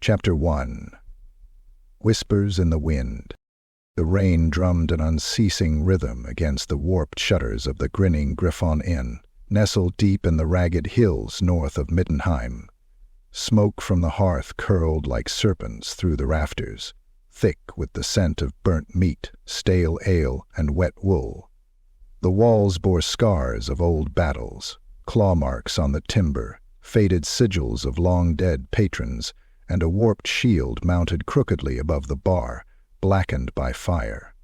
Chapter 1. Whispers in the Wind. The rain drummed an unceasing rhythm against the warped shutters of the grinning Griffon Inn, nestled deep in the ragged hills north of Mittenheim. Smoke from the hearth curled like serpents through the rafters, thick with the scent of burnt meat, stale ale, and wet wool. The walls bore scars of old battles, claw marks on the timber, faded sigils of long-dead patrons, and a warped shield mounted crookedly above the bar, blackened by fire.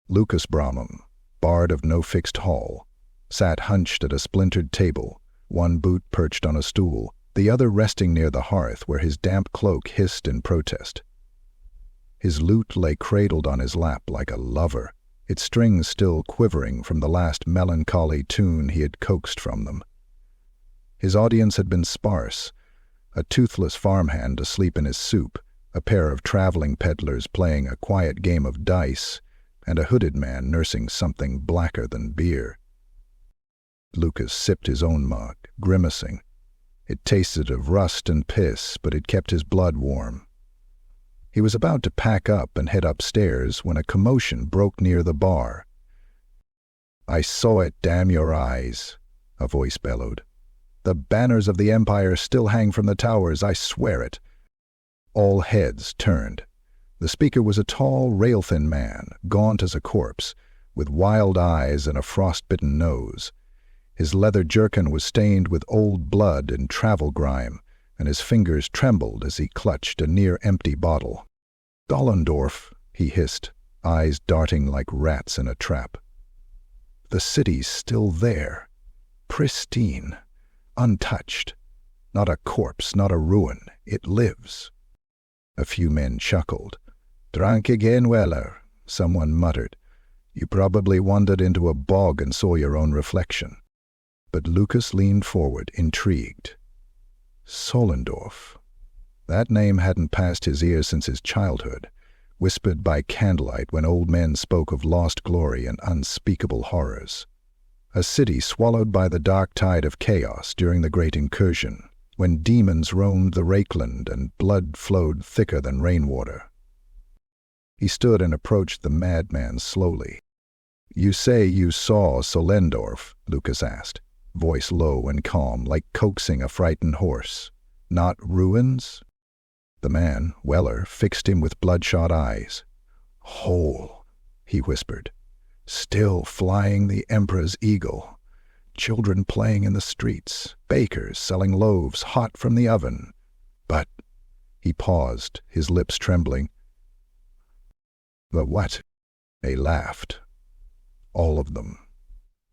Lukas Braum, bard of no fixed hall, sat hunched at a splintered table, one boot perched on a stool, the other resting near the hearth where his damp cloak hissed in protest. His lute lay cradled on his lap like a lover, its strings still quivering from the last melancholy tune he had coaxed from them. His audience had been sparse, a toothless farmhand asleep in his soup, a pair of traveling peddlers playing a quiet game of dice, and a hooded man nursing something blacker than beer. Lukas sipped his own mug, grimacing. It tasted of rust and piss, but it kept his blood warm. He was about to pack up and head upstairs when a commotion broke near the bar. "I saw it, damn your eyes," a voice bellowed. "The banners of the Empire still hang from the towers, I swear it." All heads turned. The speaker was a tall, rail-thin man, gaunt as a corpse, with wild eyes and a frost-bitten nose. His leather jerkin was stained with old blood and travel grime, and his fingers trembled as he clutched a near-empty bottle. "Solendorf," he hissed, eyes darting like rats in a trap. "The city's still there, pristine, untouched. Not a corpse, not a ruin. It lives." A few men chuckled. "Drunk again, Weller," someone muttered. "You probably wandered into a bog and saw your own reflection." But Lukas leaned forward, intrigued. Solendorf. That name hadn't passed his ears since his childhood, whispered by candlelight when old men spoke of lost glory and unspeakable horrors. A city swallowed by the dark tide of chaos during the Great Incursion, when demons roamed the Rakeland and blood flowed thicker than rainwater. He stood and approached the madman slowly. "You say you saw Solendorf?" Lukas asked, voice low and calm, like coaxing a frightened horse. "Not ruins?" The man, Weller, fixed him with bloodshot eyes. "Whole," he whispered. "Still flying the Emperor's eagle. Children playing in the streets, bakers selling loaves hot from the oven. But," he paused, his lips trembling. "But what?" They laughed. All of them.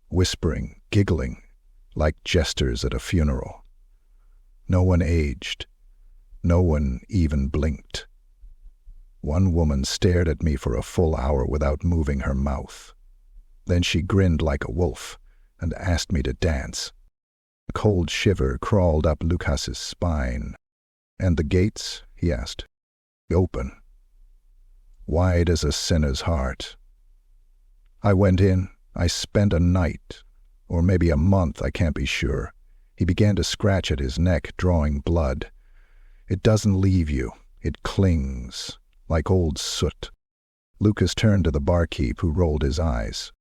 Whispering, giggling, like jesters at a funeral. No one aged. No one even blinked. One woman stared at me for a full hour without moving her mouth. Then she grinned like a wolf and asked me to dance. A cold shiver crawled up Lukas's spine. "And the gates?" he asked. "Open. Wide as a sinner's heart." I went in. I spent a night, or maybe a month, I can't be sure. He began to scratch at his neck, drawing blood. "It doesn't leave you. It clings, like old soot." Lukas turned to the barkeep, who rolled his eyes.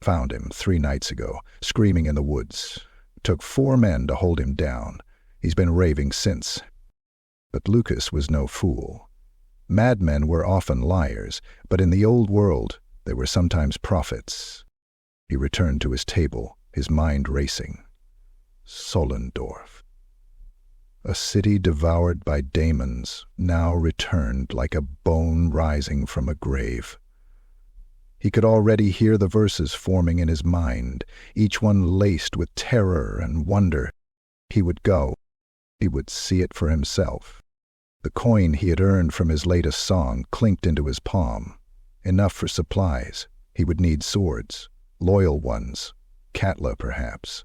"Found him 3 nights ago, screaming in the woods. Took 4 men to hold him down. He's been raving since." But Lukas was no fool. Madmen were often liars, but in the old world they were sometimes prophets. He returned to his table, his mind racing. Solendorf. A city devoured by daemons, now returned like a bone rising from a grave. He could already hear the verses forming in his mind, each one laced with terror and wonder. He would go. He would see it for himself. The coin he had earned from his latest song clinked into his palm. Enough for supplies. He would need swords. Loyal ones. Katla, perhaps.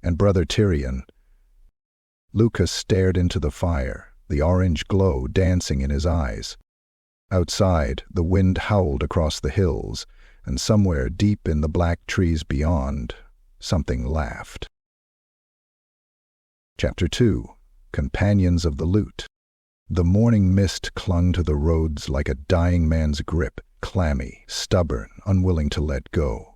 And Brother Tyrion. Lukas stared into the fire, the orange glow dancing in his eyes. Outside, the wind howled across the hills, and somewhere deep in the black trees beyond, something laughed. Chapter 2. Companions of the Lute. The morning mist clung to the roads like a dying man's grip, clammy, stubborn, unwilling to let go.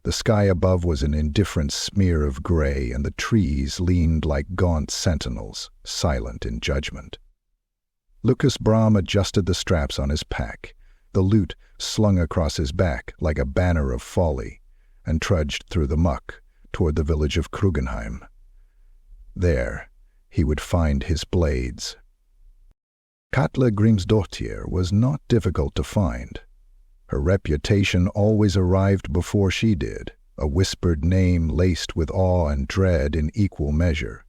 The sky above was an indifferent smear of gray, and the trees leaned like gaunt sentinels, silent in judgment. Lukas Braum adjusted the straps on his pack, the lute slung across his back like a banner of folly, and trudged through the muck toward the village of Krugenheim. There, he would find his blades. Katla Grimsdottir was not difficult to find. Her reputation always arrived before she did, a whispered name laced with awe and dread in equal measure.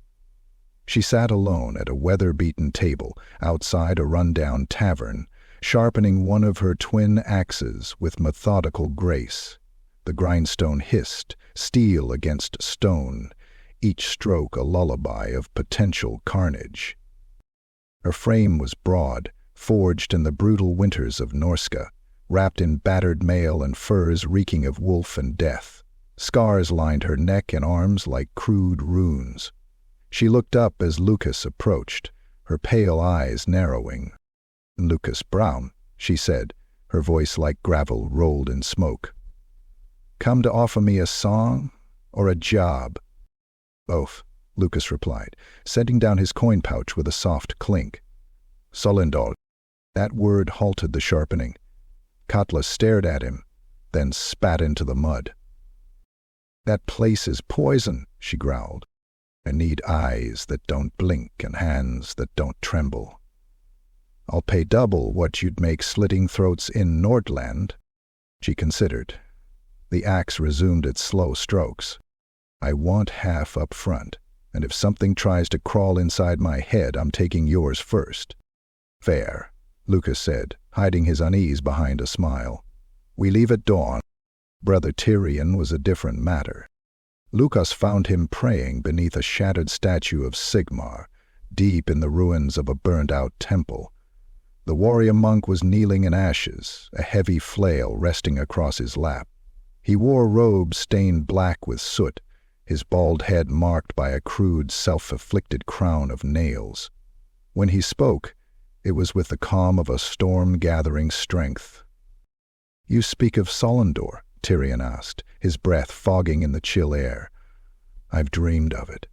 She sat alone at a weather-beaten table outside a run-down tavern, sharpening one of her twin axes with methodical grace. The grindstone hissed, steel against stone, each stroke a lullaby of potential carnage. Her frame was broad, forged in the brutal winters of Norsca, wrapped in battered mail and furs reeking of wolf and death. Scars lined her neck and arms like crude runes. She looked up as Lukas approached, her pale eyes narrowing. "Lukas Braum," she said, her voice like gravel rolled in smoke. "Come to offer me a song or a job?" "Both," Lukas replied, setting down his coin pouch with a soft clink. "Solendorf." That word halted the sharpening. Katla stared at him, then spat into the mud. "That place is poison," she growled. "I need eyes that don't blink and hands that don't tremble. I'll pay double what you'd make slitting throats in Nordland." She considered. The axe resumed its slow strokes. "I want half up front, and if something tries to crawl inside my head, I'm taking yours first." "Fair," Lukas said, hiding his unease behind a smile. "We leave at dawn." Brother Tyrion was a different matter. Lukas found him praying beneath a shattered statue of Sigmar, deep in the ruins of a burned-out temple. The warrior monk was kneeling in ashes, a heavy flail resting across his lap. He wore robes stained black with soot, his bald head marked by a crude, self-afflicted crown of nails. When he spoke, it was with the calm of a storm-gathering strength. "You speak of Solendorf?" Tyrion asked, his breath fogging in the chill air. "I've dreamed of it.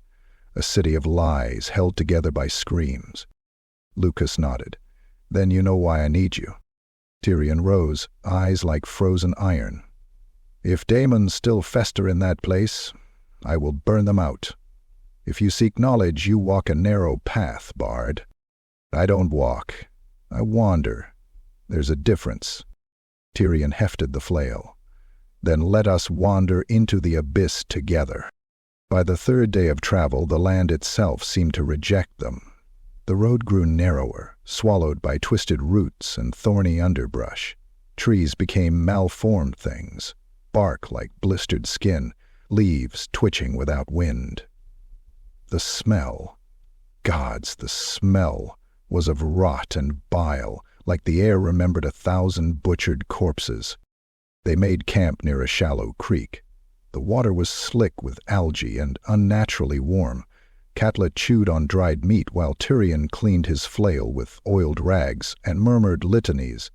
A city of lies held together by screams." Lukas nodded. "Then you know why I need you." Tyrion rose, eyes like frozen iron. "If daemons still fester in that place, I will burn them out. If you seek knowledge, you walk a narrow path, Bard. I don't walk. I wander. There's a difference." Tyrion hefted the flail. "Then let us wander into the abyss together." By the third day of travel, the land itself seemed to reject them. The road grew narrower, swallowed by twisted roots and thorny underbrush. Trees became malformed things, bark like blistered skin, leaves twitching without wind. The smell, gods, the smell, was of rot and bile, like the air remembered 1,000 butchered corpses. They made camp near a shallow creek. The water was slick with algae and unnaturally warm. Katla chewed on dried meat while Tyrion cleaned his flail with oiled rags and murmured litanies.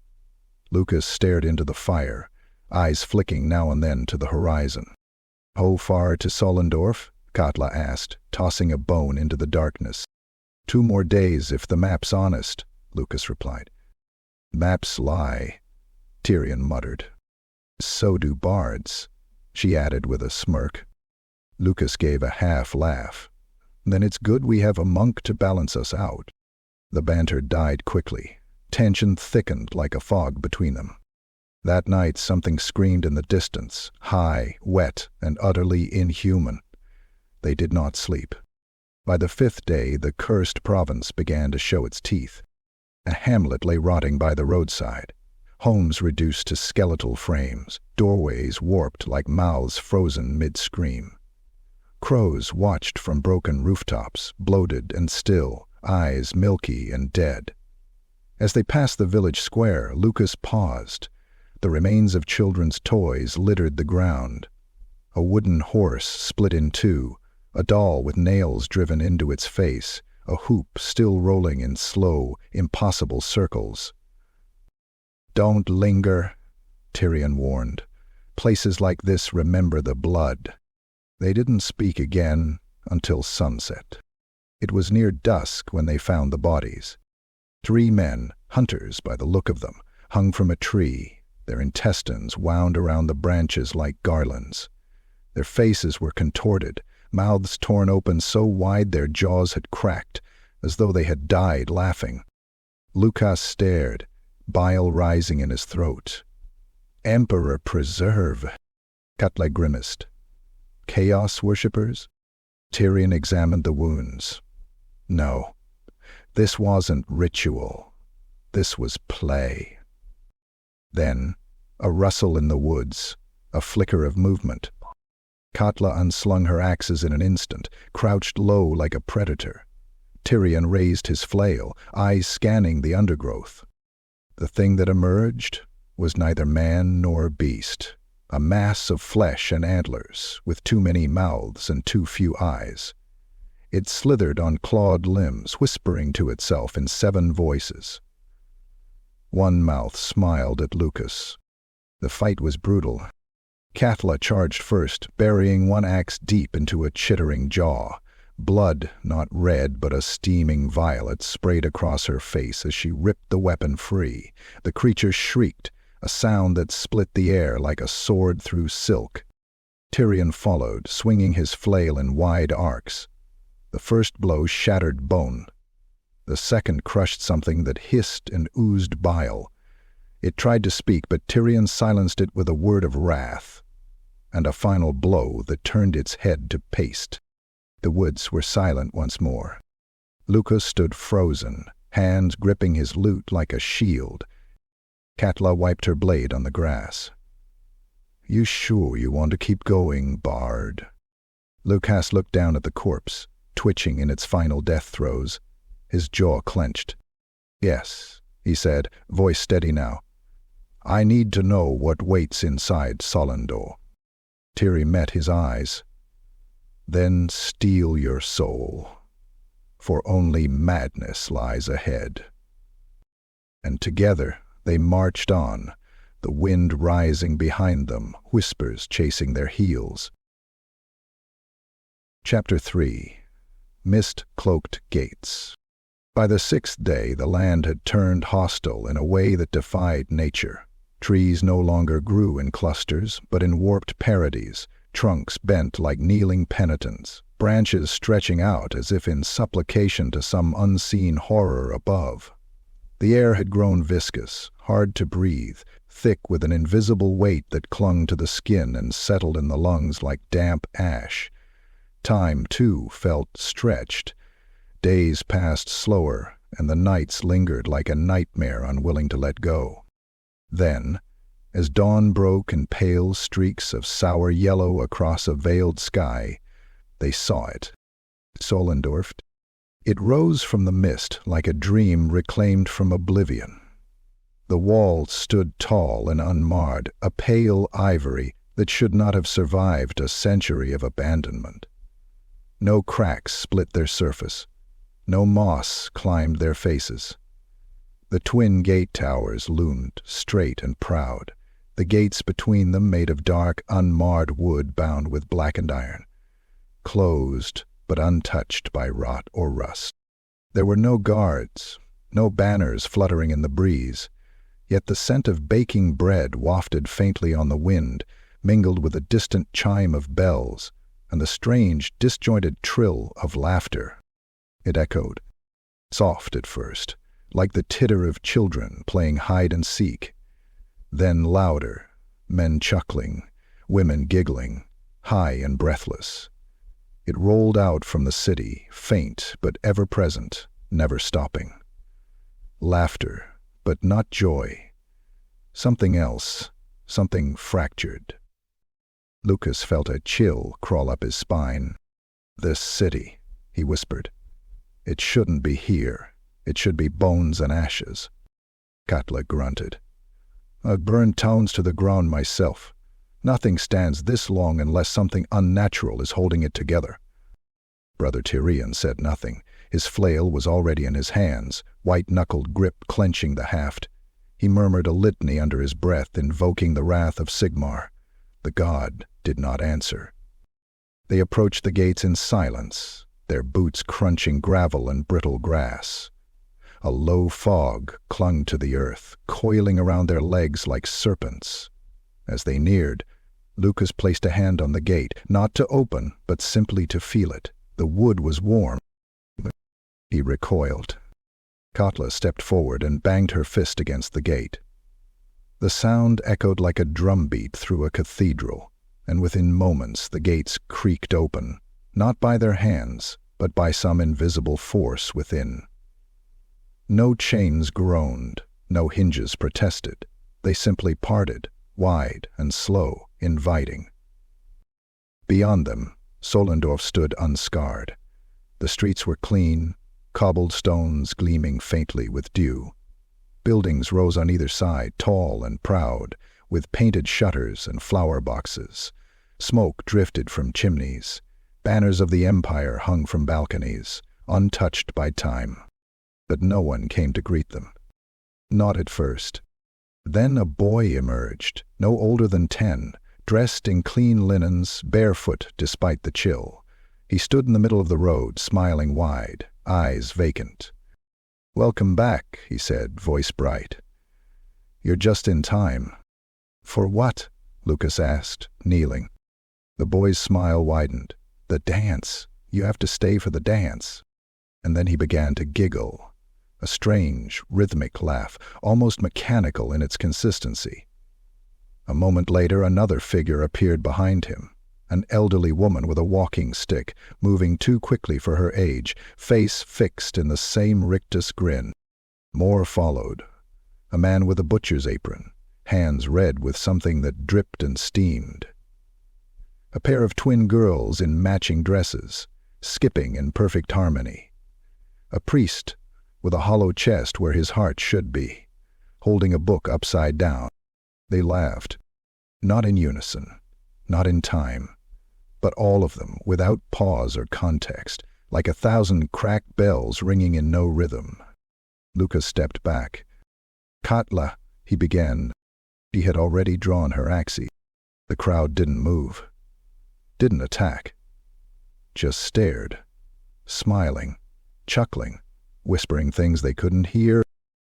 Lukas stared into the fire, eyes flicking now and then to the horizon. "How far to Solendorf?" Katla asked, tossing a bone into the darkness. "2 more days if the map's honest," Lukas replied. "Maps lie," Tyrion muttered. "So do bards," she added with a smirk. Lukas gave a half laugh. "Then it's good we have a monk to balance us out." The banter died quickly. Tension thickened like a fog between them. That night something screamed in the distance, high, wet, and utterly inhuman. They did not sleep. By the 5th day, the cursed province began to show its teeth. A hamlet lay rotting by the roadside, homes reduced to skeletal frames, doorways warped like mouths frozen mid-scream. Crows watched from broken rooftops, bloated and still, eyes milky and dead. As they passed the village square, Lukas paused. The remains of children's toys littered the ground. A wooden horse split in two, a doll with nails driven into its face, a hoop still rolling in slow, impossible circles. "Don't linger," Tyrion warned. "Places like this remember the blood." They didn't speak again until sunset. It was near dusk when they found the bodies. 3 men, hunters by the look of them, hung from a tree, their intestines wound around the branches like garlands. Their faces were contorted, mouths torn open so wide their jaws had cracked, as though they had died laughing. Lukas stared, bile rising in his throat. "Emperor preserve!" Katla grimaced. "Chaos worshippers?" Tyrion examined the wounds. No, this wasn't ritual. This was play. Then, a rustle in the woods, a flicker of movement. Katla unslung her axes in an instant, crouched low like a predator. Tyrion raised his flail, eyes scanning the undergrowth. The thing that emerged was neither man nor beast, a mass of flesh and antlers, with too many mouths and too few eyes. It slithered on clawed limbs, whispering to itself in 7 voices. One mouth smiled at Lukas. The fight was brutal. Katla charged first, burying one axe deep into a chittering jaw. Blood, not red but a steaming violet, sprayed across her face as she ripped the weapon free. The creature shrieked, a sound that split the air like a sword through silk. Tyrion followed, swinging his flail in wide arcs. The first blow shattered bone. The second crushed something that hissed and oozed bile. It tried to speak, but Tyrion silenced it with a word of wrath, and a final blow that turned its head to paste. The woods were silent once more. Lukas stood frozen, hands gripping his lute like a shield. Katla wiped her blade on the grass. "You sure you want to keep going, Bard?" Lukas looked down at the corpse, twitching in its final death throes. His jaw clenched. "Yes," he said, voice steady now. "I need to know what waits inside Solendorf." Tyrion met his eyes. "Then steel your soul, for only madness lies ahead." And together they marched on, the wind rising behind them, whispers chasing their heels. Chapter 3. Mistcloaked Gates. By the 6th day the land had turned hostile in a way that defied nature. Trees no longer grew in clusters, but in warped parodies, trunks bent like kneeling penitents, branches stretching out as if in supplication to some unseen horror above. The air had grown viscous, hard to breathe, thick with an invisible weight that clung to the skin and settled in the lungs like damp ash. Time, too, felt stretched. Days passed slower, and the nights lingered like a nightmare unwilling to let go. Then, as dawn broke in pale streaks of sour yellow across a veiled sky, they saw it. Solendorf. It rose from the mist like a dream reclaimed from oblivion. The walls stood tall and unmarred, a pale ivory that should not have survived a century of abandonment. No cracks split their surface. No moss climbed their faces. The twin gate towers loomed, straight and proud, the gates between them made of dark, unmarred wood bound with blackened iron, closed but untouched by rot or rust. There were no guards, no banners fluttering in the breeze, yet the scent of baking bread wafted faintly on the wind, mingled with a distant chime of bells and the strange, disjointed trill of laughter. It echoed, soft at first, like the titter of children playing hide-and-seek, then louder, men chuckling, women giggling, high and breathless. It rolled out from the city, faint but ever-present, never stopping. Laughter, but not joy. Something else, something fractured. Lukas felt a chill crawl up his spine. "This city," he whispered. "It shouldn't be here. It should be bones and ashes." Katla grunted. "I've burned towns to the ground myself. Nothing stands this long unless something unnatural is holding it together." Brother Tyrion said nothing. His flail was already in his hands, white-knuckled grip clenching the haft. He murmured a litany under his breath, invoking the wrath of Sigmar. The god did not answer. They approached the gates in silence, their boots crunching gravel and brittle grass. A low fog clung to the earth, coiling around their legs like serpents. As they neared, Lukas placed a hand on the gate, not to open, but simply to feel it. The wood was warm. He recoiled. Katla stepped forward and banged her fist against the gate. The sound echoed like a drumbeat through a cathedral, and within moments the gates creaked open, not by their hands, but by some invisible force within. No chains groaned, no hinges protested. They simply parted, wide and slow, inviting. Beyond them, Solendorf stood unscarred. The streets were clean, cobbled stones gleaming faintly with dew. Buildings rose on either side, tall and proud, with painted shutters and flower boxes. Smoke drifted from chimneys. Banners of the Empire hung from balconies, untouched by time. But no one came to greet them. Not at first. Then a boy emerged, no older than 10, dressed in clean linens, barefoot despite the chill. He stood in the middle of the road, smiling wide, eyes vacant. "Welcome back," he said, voice bright. "You're just in time." "For what?" Lukas asked, kneeling. The boy's smile widened. "The dance. You have to stay for the dance." And then he began to giggle, a strange, rhythmic laugh, almost mechanical in its consistency. A moment later, another figure appeared behind him, an elderly woman with a walking stick, moving too quickly for her age, face fixed in the same rictus grin. More followed. A man with a butcher's apron, hands red with something that dripped and steamed. A pair of twin girls in matching dresses, skipping in perfect harmony. A priest with a hollow chest where his heart should be, holding a book upside down. They laughed, not in unison, not in time, but all of them, without pause or context, like 1,000 cracked bells ringing in no rhythm. Lukas stepped back. "Katla," he began. She had already drawn her axe. The crowd didn't move, didn't attack, just stared, smiling, chuckling, whispering things they couldn't hear.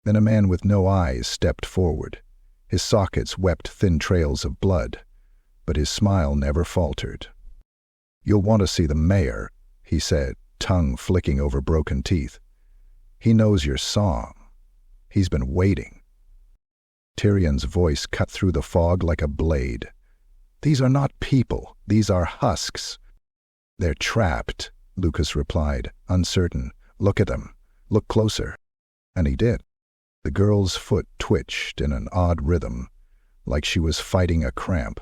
Then a man with no eyes stepped forward. His sockets wept thin trails of blood, but his smile never faltered. "You'll want to see the mayor," he said, tongue flicking over broken teeth. "He knows your song. He's been waiting." Tyrion's voice cut through the fog like a blade. "These are not people. These are husks." "They're trapped," Lukas replied, uncertain. "Look at them. Look closer." And he did. The girl's foot twitched in an odd rhythm, like she was fighting a cramp.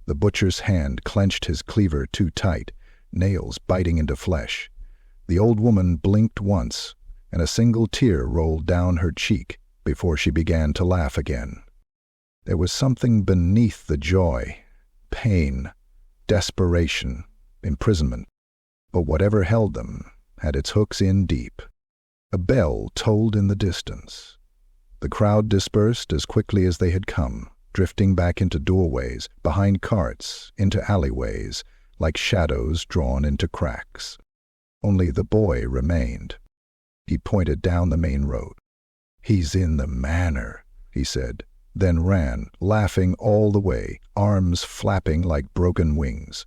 The butcher's hand clenched his cleaver too tight, nails biting into flesh. The old woman blinked once, and a single tear rolled down her cheek before she began to laugh again. There was something beneath the joy, pain, desperation, imprisonment. But whatever held them had its hooks in deep. A bell tolled in the distance. The crowd dispersed as quickly as they had come, drifting back into doorways, behind carts, into alleyways, like shadows drawn into cracks. Only the boy remained. He pointed down the main road. "He's in the manor," he said, then ran, laughing all the way, arms flapping like broken wings.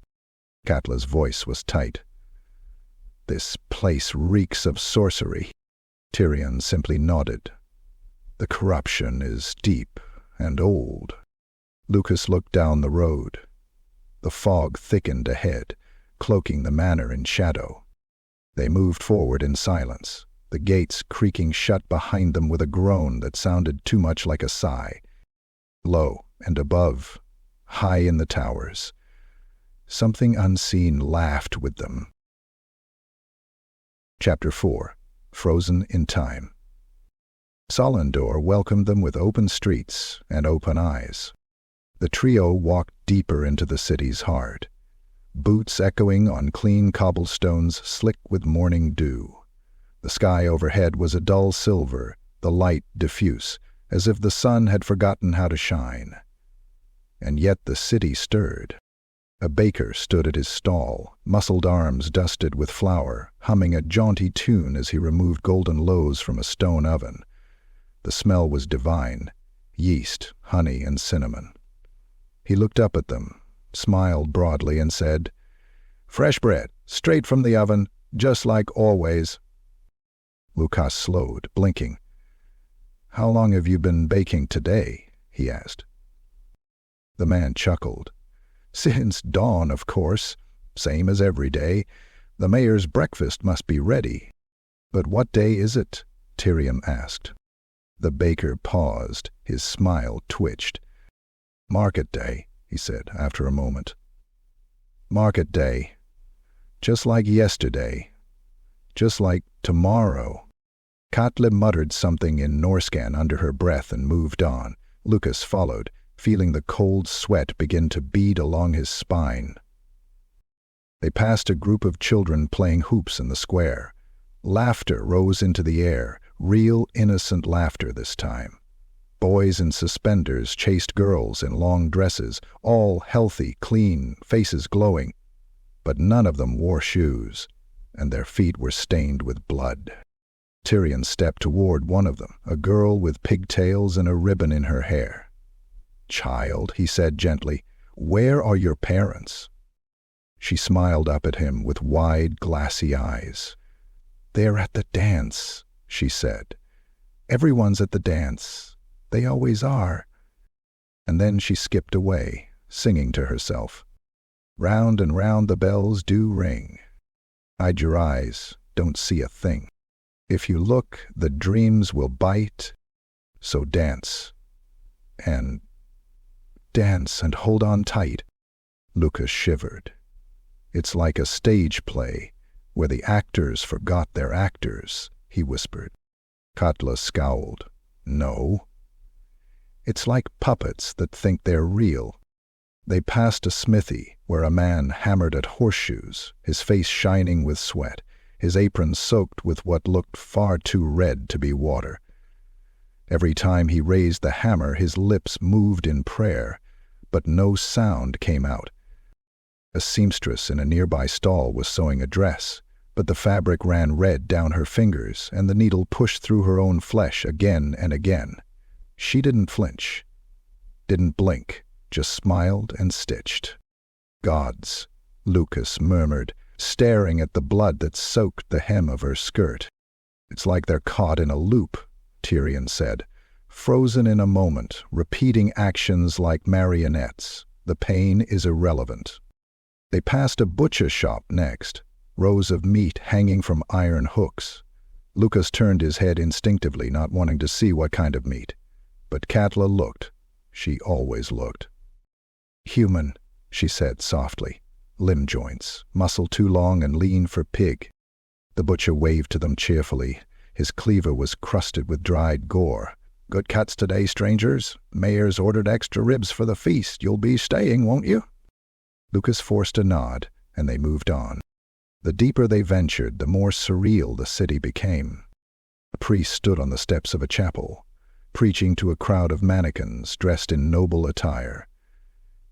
Katla's voice was tight. "This place reeks of sorcery." Tyrion simply nodded. "The corruption is deep and old." Lukas looked down the road. The fog thickened ahead, cloaking the manor in shadow. They moved forward in silence, the gates creaking shut behind them with a groan that sounded too much like a sigh. Low and above, high in the towers, something unseen laughed with them. Chapter 4. Frozen in Time. Solendor welcomed them with open streets and open eyes. The trio walked deeper into the city's heart, boots echoing on clean cobblestones slick with morning dew. The sky overhead was a dull silver, the light diffuse, as if the sun had forgotten how to shine. And yet the city stirred. A baker stood at his stall, muscled arms dusted with flour, humming a jaunty tune as he removed golden loaves from a stone oven. The smell was divine, yeast, honey, and cinnamon. He looked up at them, smiled broadly, and said, "Fresh bread, straight from the oven, just like always." Lukas slowed, blinking. "How long have you been baking today?" he asked. The man chuckled. "Since dawn, of course. Same as every day. The mayor's breakfast must be ready." "But what day is it?" Tyrion asked. The baker paused. His smile twitched. "Market day," he said after a moment. "Market day. Just like yesterday. Just like tomorrow." Katla muttered something in Norscan under her breath and moved on. Lukas followed, feeling the cold sweat begin to bead along his spine. They passed a group of children playing hoops in the square. Laughter rose into the air, real innocent laughter this time. Boys in suspenders chased girls in long dresses, all healthy, clean, faces glowing. But none of them wore shoes, and their feet were stained with blood. Tyrion stepped toward one of them, a girl with pigtails and a ribbon in her hair. "Child," he said gently, "where are your parents?" She smiled up at him with wide, glassy eyes. "They're at the dance," she said. "Everyone's at the dance. They always are." And then she skipped away, singing to herself. "Round and round the bells do ring. Hide your eyes, don't see a thing. If you look, the dreams will bite. So dance. And dance and hold on tight." Lukas shivered. "It's like a stage play, where the actors forgot their actors," he whispered. Katla scowled. "No. It's like puppets that think they're real." They passed a smithy where a man hammered at horseshoes, his face shining with sweat, his apron soaked with what looked far too red to be water. Every time he raised the hammer, his lips moved in prayer, but no sound came out. A seamstress in a nearby stall was sewing a dress, but the fabric ran red down her fingers, and the needle pushed through her own flesh again and again. She didn't flinch, didn't blink, just smiled and stitched. "Gods," Lukas murmured, staring at the blood that soaked the hem of her skirt. "It's like they're caught in a loop," Tyrion said, "frozen in a moment, repeating actions like marionettes. The pain is irrelevant." They passed a butcher shop next, rows of meat hanging from iron hooks. Lukas turned his head instinctively, not wanting to see what kind of meat. But Katla looked. She always looked. "Human," she said softly. "Limb joints, muscle too long and lean for pig." The butcher waved to them cheerfully. His cleaver was crusted with dried gore. "Good cuts today, strangers. Mayor's ordered extra ribs for the feast. You'll be staying, won't you?" Lukas forced a nod, and they moved on. The deeper they ventured, the more surreal the city became. A priest stood on the steps of a chapel, preaching to a crowd of mannequins dressed in noble attire.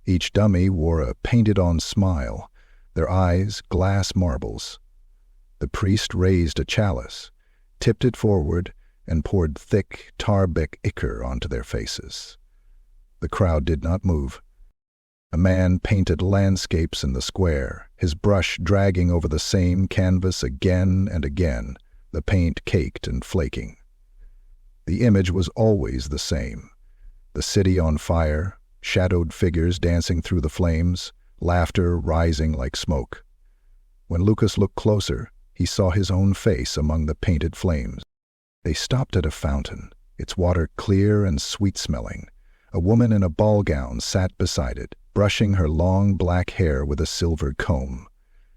Each dummy wore a painted-on smile, their eyes glass marbles. The priest raised a chalice, tipped it forward, and poured thick Tarbeck ichor onto their faces. The crowd did not move. A man painted landscapes in the square, his brush dragging over the same canvas again and again, the paint caked and flaking. The image was always the same. The city on fire, shadowed figures dancing through the flames, laughter rising like smoke. When Lukas looked closer, he saw his own face among the painted flames. They stopped at a fountain, its water clear and sweet-smelling. A woman in a ball gown sat beside it, brushing her long black hair with a silver comb.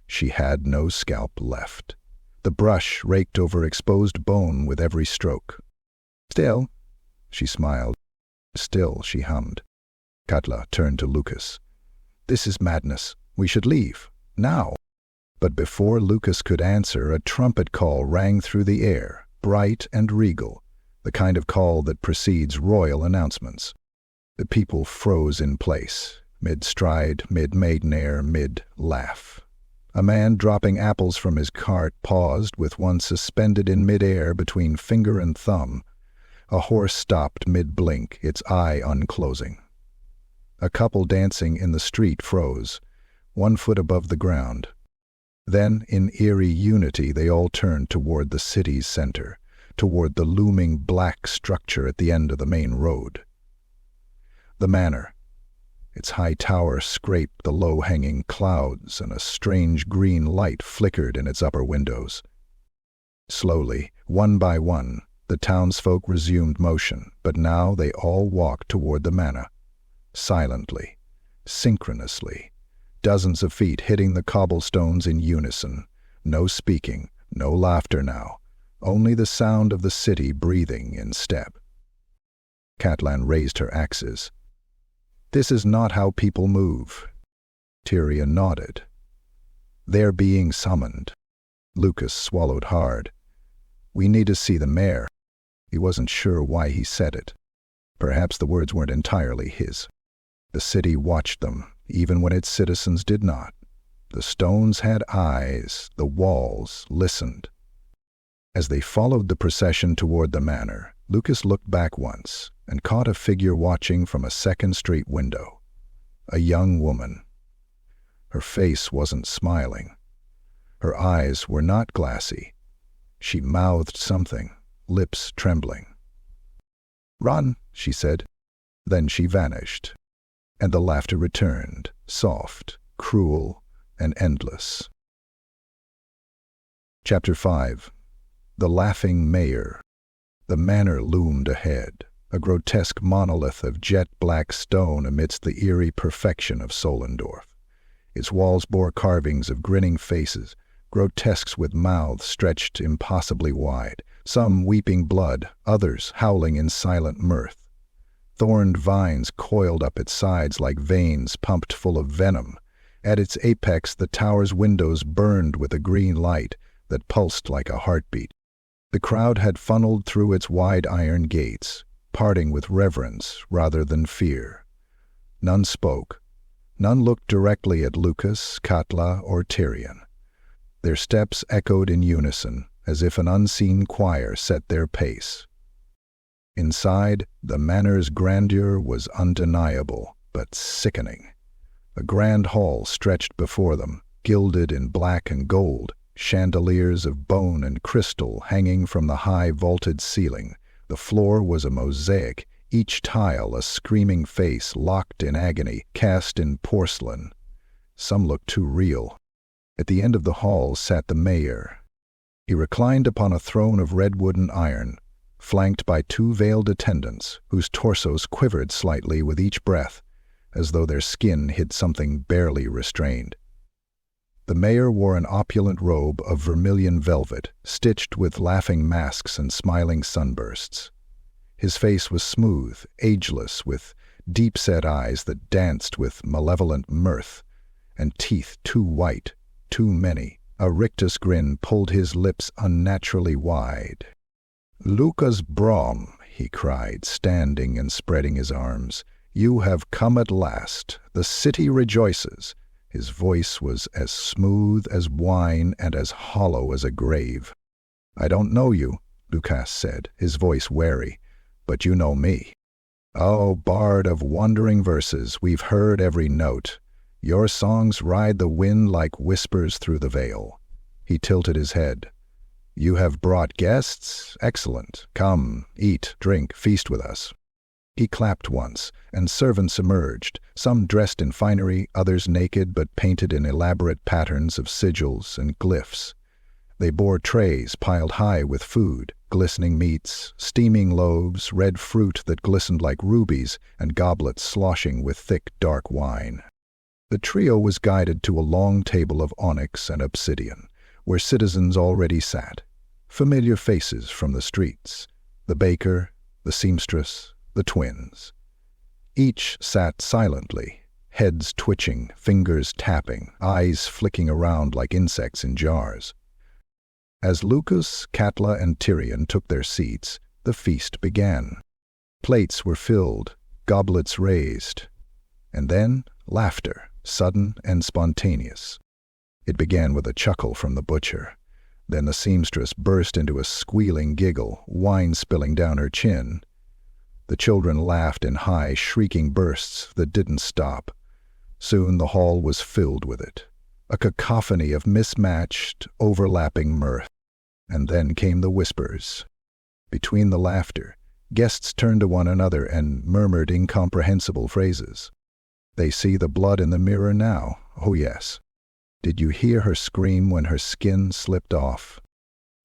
She had no scalp left. The brush raked over exposed bone with every stroke. "Still," she smiled. "Still," she hummed. Katla turned to Lukas. "This is madness. We should leave. Now." But before Lukas could answer, a trumpet call rang through the air, bright and regal, the kind of call that precedes royal announcements. The people froze in place, mid-stride, mid-maiden air, mid-laugh. A man dropping apples from his cart paused with one suspended in mid-air between finger and thumb. A horse stopped mid-blink, its eye unclosing. A couple dancing in the street froze, 1 foot above the ground. Then, in eerie unity, they all turned toward the city's center, toward the looming black structure at the end of the main road. The manor. Its high tower scraped the low-hanging clouds, and a strange green light flickered in its upper windows. Slowly, one by one, the townsfolk resumed motion, but now they all walked toward the manor. Silently, synchronously, dozens of feet hitting the cobblestones in unison. No speaking, no laughter now, only the sound of the city breathing in step. Catelyn raised her axes. "This is not how people move." Tyrion nodded. "They're being summoned." Lukas swallowed hard. "We need to see the mayor." He wasn't sure why he said it. Perhaps the words weren't entirely his. The city watched them, even when its citizens did not. The stones had eyes, the walls listened. As they followed the procession toward the manor, Lukas looked back once and caught a figure watching from a second-street window. A young woman. Her face wasn't smiling. Her eyes were not glassy. She mouthed something, lips trembling. "Run," she said. Then she vanished, and the laughter returned, soft, cruel, and endless. Chapter 5. The Laughing Mayor. The manor loomed ahead, a grotesque monolith of jet-black stone amidst the eerie perfection of Solendorf. Its walls bore carvings of grinning faces, grotesques with mouths stretched impossibly wide, some weeping blood, others howling in silent mirth. Thorned vines coiled up its sides like veins pumped full of venom. At its apex, the tower's windows burned with a green light that pulsed like a heartbeat. The crowd had funneled through its wide iron gates, parting with reverence rather than fear. None spoke. None looked directly at Lukas, Catelyn, or Tyrion. Their steps echoed in unison, as if an unseen choir set their pace. Inside, the manor's grandeur was undeniable, but sickening. A grand hall stretched before them, gilded in black and gold, chandeliers of bone and crystal hanging from the high vaulted ceiling. The floor was a mosaic, each tile a screaming face locked in agony, cast in porcelain. Some looked too real. At the end of the hall sat the mayor. He reclined upon a throne of redwood and iron, flanked by 2 veiled attendants, whose torsos quivered slightly with each breath, as though their skin hid something barely restrained. The mayor wore an opulent robe of vermilion velvet, stitched with laughing masks and smiling sunbursts. His face was smooth, ageless, with deep-set eyes that danced with malevolent mirth, and teeth too white, too many. A rictus grin pulled his lips unnaturally wide. "Lukas Braum," he cried, standing and spreading his arms. "You have come at last. The city rejoices." His voice was as smooth as wine and as hollow as a grave. "I don't know you," Lukas said, his voice wary, "but you know me. Oh, bard of wandering verses, we've heard every note. Your songs ride the wind like whispers through the veil." He tilted his head. "You have brought guests? Excellent. Come, eat, drink, feast with us." He clapped once, and servants emerged, some dressed in finery, others naked but painted in elaborate patterns of sigils and glyphs. They bore trays piled high with food, glistening meats, steaming loaves, red fruit that glistened like rubies, and goblets sloshing with thick, dark wine. The trio was guided to a long table of onyx and obsidian, where citizens already sat, familiar faces from the streets, the baker, the seamstress, the twins. Each sat silently, heads twitching, fingers tapping, eyes flicking around like insects in jars. As Lukas, Katla, and Tyrion took their seats, the feast began. Plates were filled, goblets raised, and then laughter, sudden and spontaneous. It began with a chuckle from the butcher. Then the seamstress burst into a squealing giggle, wine spilling down her chin. The children laughed in high, shrieking bursts that didn't stop. Soon the hall was filled with it, a cacophony of mismatched, overlapping mirth. And then came the whispers. Between the laughter, guests turned to one another and murmured incomprehensible phrases. "They see the blood in the mirror now. Oh yes. Did you hear her scream when her skin slipped off?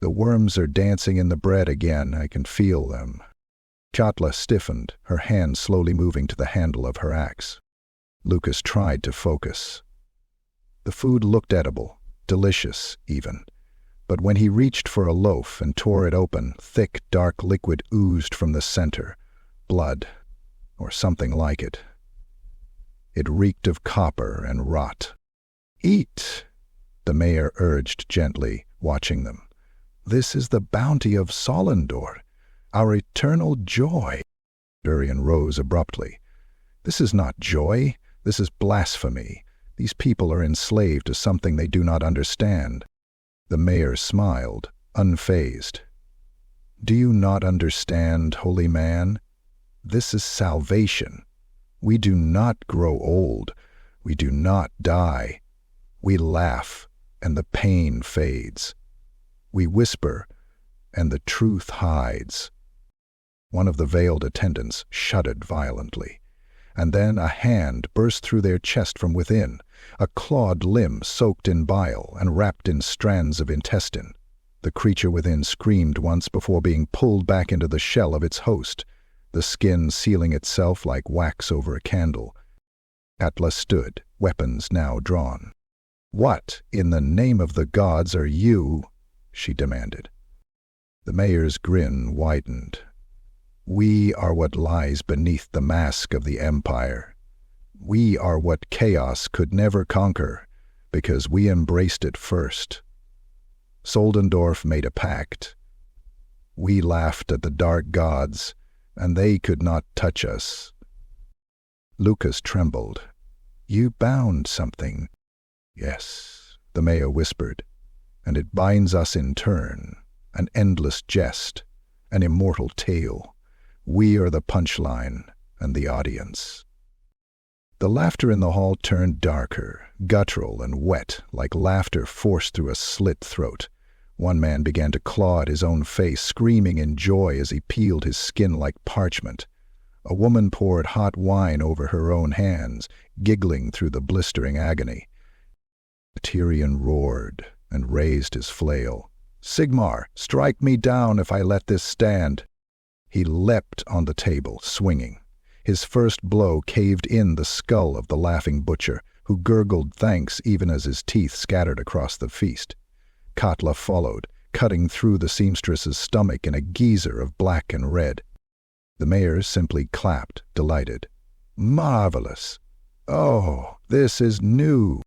The worms are dancing in the bread again. I can feel them." Katla stiffened, her hand slowly moving to the handle of her axe. Lukas tried to focus. The food looked edible, delicious even. But when he reached for a loaf and tore it open, thick, dark liquid oozed from the center. Blood, or something like it. It reeked of copper and rot. "Eat," the mayor urged gently, watching them. "This is the bounty of Solendorf, our eternal joy." Tyrion rose abruptly. "This is not joy. This is blasphemy. These people are enslaved to something they do not understand." The mayor smiled, unfazed. "Do you not understand, holy man? This is salvation. We do not grow old. We do not die. We laugh, and the pain fades. We whisper, and the truth hides." One of the veiled attendants shuddered violently, and then a hand burst through their chest from within, a clawed limb soaked in bile and wrapped in strands of intestine. The creature within screamed once before being pulled back into the shell of its host, the skin sealing itself like wax over a candle. Katla stood, weapons now drawn. "What, in the name of the gods, are you?" she demanded. The mayor's grin widened. "We are what lies beneath the mask of the Empire. We are what chaos could never conquer, because we embraced it first. Solendorf made a pact. We laughed at the dark gods, and they could not touch us." Lukas trembled. "You bound something." "Yes," the mayor whispered, "and it binds us in turn, an endless jest, an immortal tale. We are the punchline and the audience." The laughter in the hall turned darker, guttural and wet, like laughter forced through a slit throat. One man began to claw at his own face, screaming in joy as he peeled his skin like parchment. A woman poured hot wine over her own hands, giggling through the blistering agony. Tyrion roared and raised his flail. "Sigmar, strike me down if I let this stand." He leapt on the table, swinging. His first blow caved in the skull of the laughing butcher, who gurgled thanks even as his teeth scattered across the feast. Katla followed, cutting through the seamstress's stomach in a geyser of black and red. The mayor simply clapped, delighted. "Marvelous! Oh, this is new!"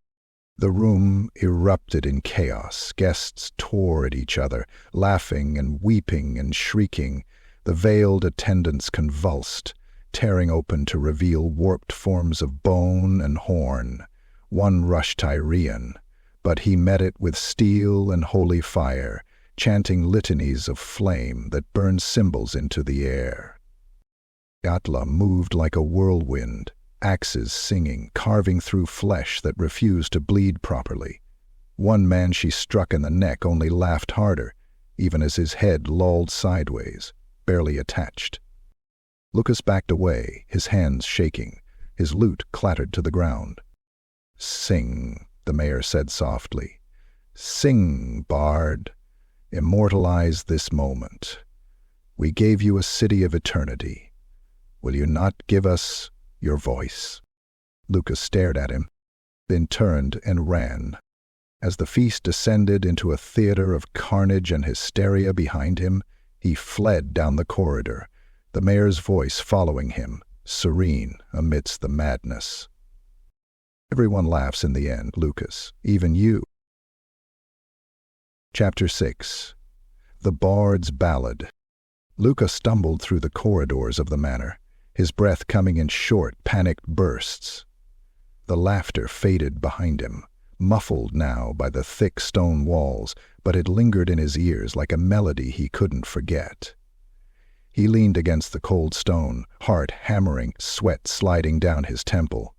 The room erupted in chaos. Guests tore at each other, laughing and weeping and shrieking. The veiled attendants convulsed, tearing open to reveal warped forms of bone and horn. One rushed Tyrion, but he met it with steel and holy fire, chanting litanies of flame that burned symbols into the air. Katla moved like a whirlwind, axes singing, carving through flesh that refused to bleed properly. One man she struck in the neck only laughed harder, even as his head lolled sideways, barely attached. Lukas backed away, his hands shaking. His lute clattered to the ground. "Sing," the mayor said softly. "Sing, bard. Immortalize this moment. We gave you a city of eternity. Will you not give us your voice?" Lukas stared at him, then turned and ran. As the feast descended into a theater of carnage and hysteria behind him, he fled down the corridor, the mayor's voice following him, serene amidst the madness. Everyone laughs in the end, Lukas, even you. Chapter 6. The Bard's Ballad. Lukas stumbled through the corridors of the manor, his breath coming in short, panicked bursts. The laughter faded behind him, muffled now by the thick stone walls, but it lingered in his ears like a melody he couldn't forget. He leaned against the cold stone, heart hammering, sweat sliding down his temple.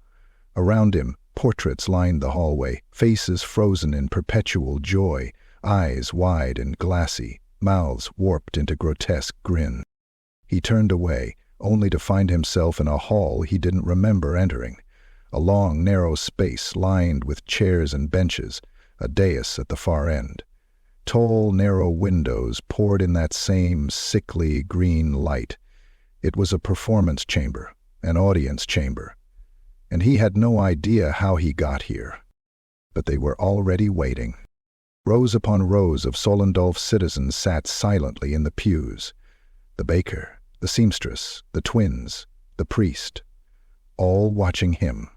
Around him, portraits lined the hallway, faces frozen in perpetual joy, eyes wide and glassy, mouths warped into grotesque grin. He turned away, only to find himself in a hall he didn't remember entering. A long, narrow space lined with chairs and benches, a dais at the far end. Tall, narrow windows poured in that same sickly green light. It was a performance chamber, an audience chamber. And he had no idea how he got here. But they were already waiting. Rows upon rows of Solendorf citizens sat silently in the pews. The baker, the seamstress, the twins, the priest, all watching him.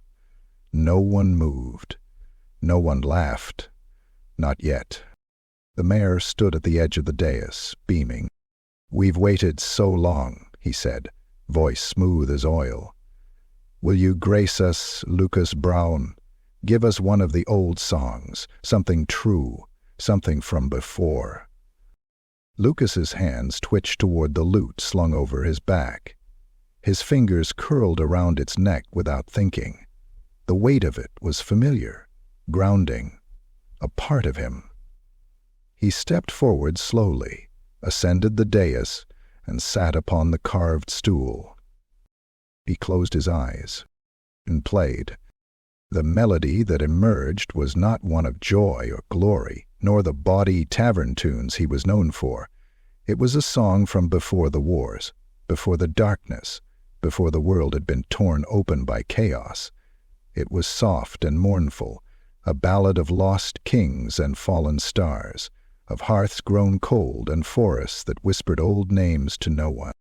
No one moved. No one laughed. Not yet. The mayor stood at the edge of the dais, beaming. "We've waited so long," he said, voice smooth as oil. "Will you grace us, Lukas Braum? Give us one of the old songs, something true, something from before." Lukas's hands twitched toward the lute slung over his back. His fingers curled around its neck without thinking. The weight of it was familiar, grounding, a part of him. He stepped forward slowly, ascended the dais, and sat upon the carved stool. He closed his eyes and played. The melody that emerged was not one of joy or glory, nor the bawdy tavern tunes he was known for. It was a song from before the wars, before the darkness, before the world had been torn open by chaos. It was soft and mournful, a ballad of lost kings and fallen stars, of hearths grown cold and forests that whispered old names to no one.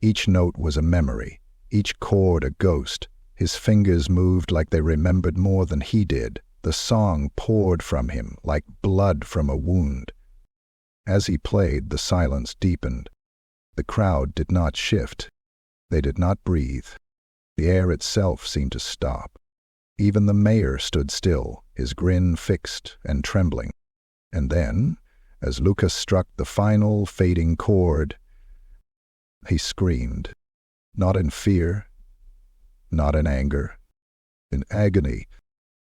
Each note was a memory, each chord a ghost. His fingers moved like they remembered more than he did. The song poured from him like blood from a wound. As he played, the silence deepened. The crowd did not shift. They did not breathe. The air itself seemed to stop. Even the mayor stood still, his grin fixed and trembling. And then, as Lukas struck the final fading chord, he screamed, not in fear, not in anger, in agony.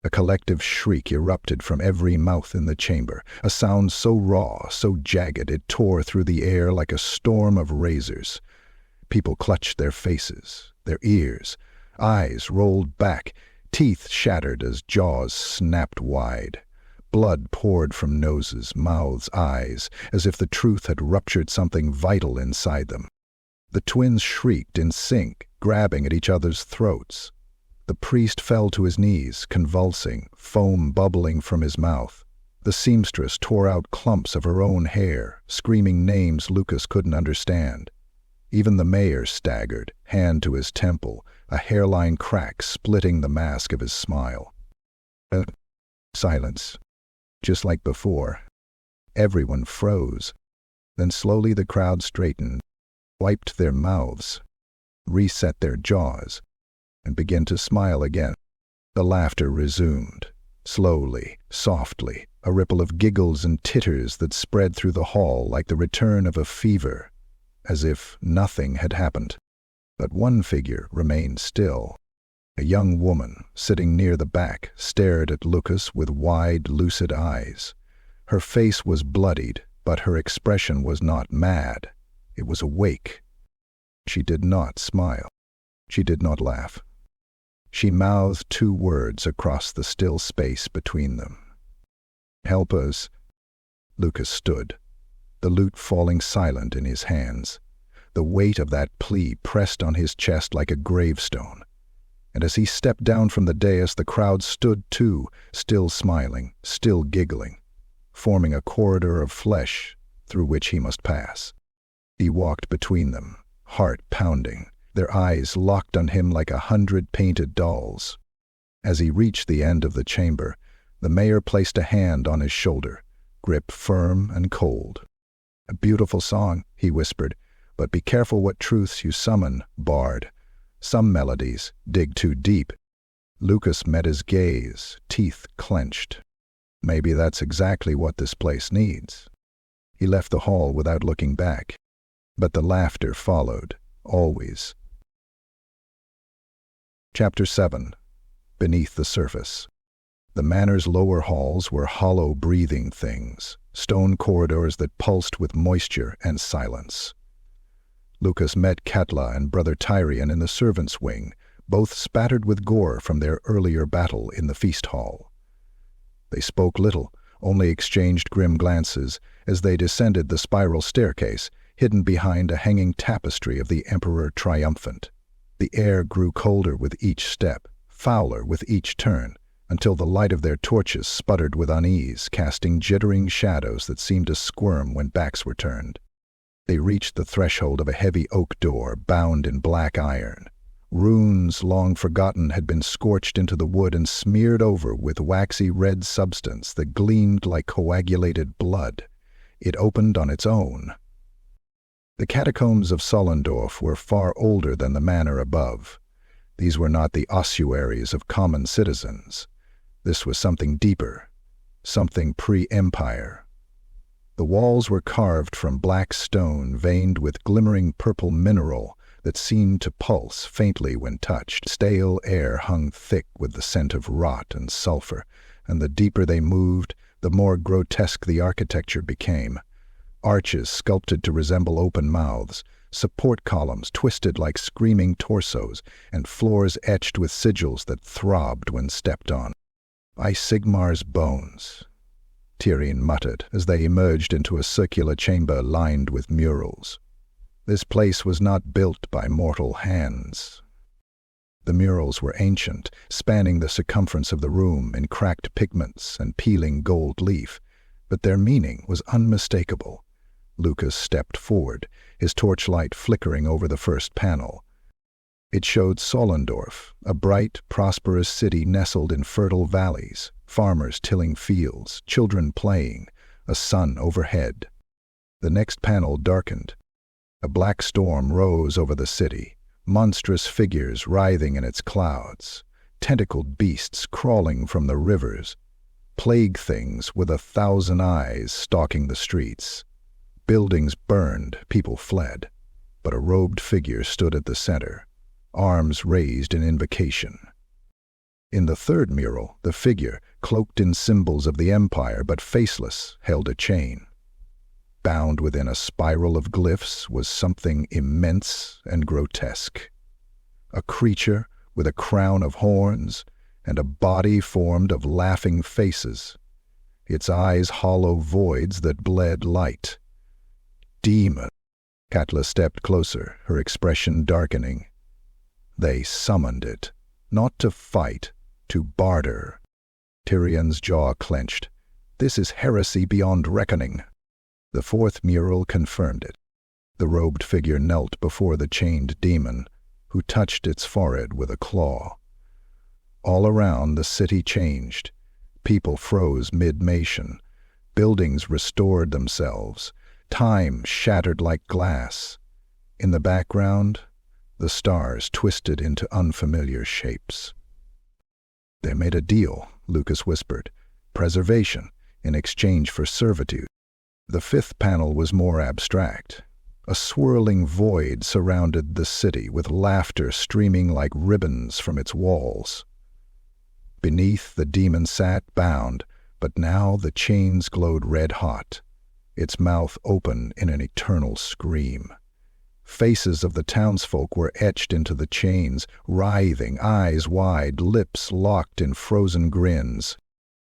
A collective shriek erupted from every mouth in the chamber, a sound so raw, so jagged, it tore through the air like a storm of razors. People clutched their faces, their ears, eyes rolled back, teeth shattered as jaws snapped wide. Blood poured from noses, mouths, eyes, as if the truth had ruptured something vital inside them. The twins shrieked in sync, grabbing at each other's throats. The priest fell to his knees, convulsing, foam bubbling from his mouth. The seamstress tore out clumps of her own hair, screaming names Lukas couldn't understand. Even the mayor staggered, hand to his temple, a hairline crack splitting the mask of his smile. Silence. Just like before. Everyone froze. Then slowly the crowd straightened, wiped their mouths, reset their jaws, and began to smile again. The laughter resumed, slowly, softly, a ripple of giggles and titters that spread through the hall like the return of a fever, as if nothing had happened. But one figure remained still. A young woman, sitting near the back, stared at Lukas with wide, lucid eyes. Her face was bloodied, but her expression was not mad. It was awake. She did not smile. She did not laugh. She mouthed two words across the still space between them. "Help us." Lukas stood, the lute falling silent in his hands. The weight of that plea pressed on his chest like a gravestone. And as he stepped down from the dais, the crowd stood too, still smiling, still giggling, forming a corridor of flesh through which he must pass. He walked between them, heart pounding, their eyes locked on him like 100 painted dolls. As he reached the end of the chamber, the mayor placed a hand on his shoulder, grip firm and cold. "A beautiful song," he whispered, "but be careful what truths you summon, bard. Some melodies dig too deep." Lukas met his gaze, teeth clenched. Maybe that's exactly what this place needs. He left the hall without looking back, but the laughter followed, always. Chapter 7. Beneath the Surface. The manor's lower halls were hollow, breathing things, stone corridors that pulsed with moisture and silence. Lukas met Katla and Brother Tyrion in the servants' wing, both spattered with gore from their earlier battle in the feast hall. They spoke little, only exchanged grim glances as they descended the spiral staircase, hidden behind a hanging tapestry of the Emperor Triumphant. The air grew colder with each step, fouler with each turn, until the light of their torches sputtered with unease, casting jittering shadows that seemed to squirm when backs were turned. They reached the threshold of a heavy oak door bound in black iron. Runes long forgotten had been scorched into the wood and smeared over with waxy red substance that gleamed like coagulated blood. It opened on its own. The catacombs of Solendorf were far older than the manor above. These were not the ossuaries of common citizens. This was something deeper, something pre-empire. The walls were carved from black stone veined with glimmering purple mineral that seemed to pulse faintly when touched. Stale air hung thick with the scent of rot and sulfur, and the deeper they moved, the more grotesque the architecture became. Arches sculpted to resemble open mouths, support columns twisted like screaming torsos, and floors etched with sigils that throbbed when stepped on. "By Sigmar's bones," Tyrion muttered as they emerged into a circular chamber lined with murals. This place was not built by mortal hands. The murals were ancient, spanning the circumference of the room in cracked pigments and peeling gold leaf, but their meaning was unmistakable. Lukas stepped forward, his torchlight flickering over the first panel. It showed Solendorf, a bright, prosperous city nestled in fertile valleys, farmers tilling fields, children playing, a sun overhead. The next panel darkened. A black storm rose over the city, monstrous figures writhing in its clouds, tentacled beasts crawling from the rivers, plague things with 1,000 eyes stalking the streets. Buildings burned, people fled, but a robed figure stood at the center, arms raised in invocation. In the third mural, the figure, cloaked in symbols of the Empire but faceless, held a chain. Bound within a spiral of glyphs was something immense and grotesque. A creature with a crown of horns and a body formed of laughing faces, its eyes hollow voids that bled light. "Demon!" Katla stepped closer, her expression darkening. They summoned it, not to fight, to barter. Tyrion's jaw clenched. This is heresy beyond reckoning. The fourth mural confirmed it. The robed figure knelt before the chained demon, who touched its forehead with a claw. All around, the city changed. People froze mid-motion. Buildings restored themselves. Time shattered like glass. In the background, the stars twisted into unfamiliar shapes. "They made a deal," Lukas whispered. "Preservation in exchange for servitude." The fifth panel was more abstract. A swirling void surrounded the city, with laughter streaming like ribbons from its walls. Beneath, the demon sat bound, but now the chains glowed red-hot, its mouth open in an eternal scream. Faces of the townsfolk were etched into the chains, writhing, eyes wide, lips locked in frozen grins.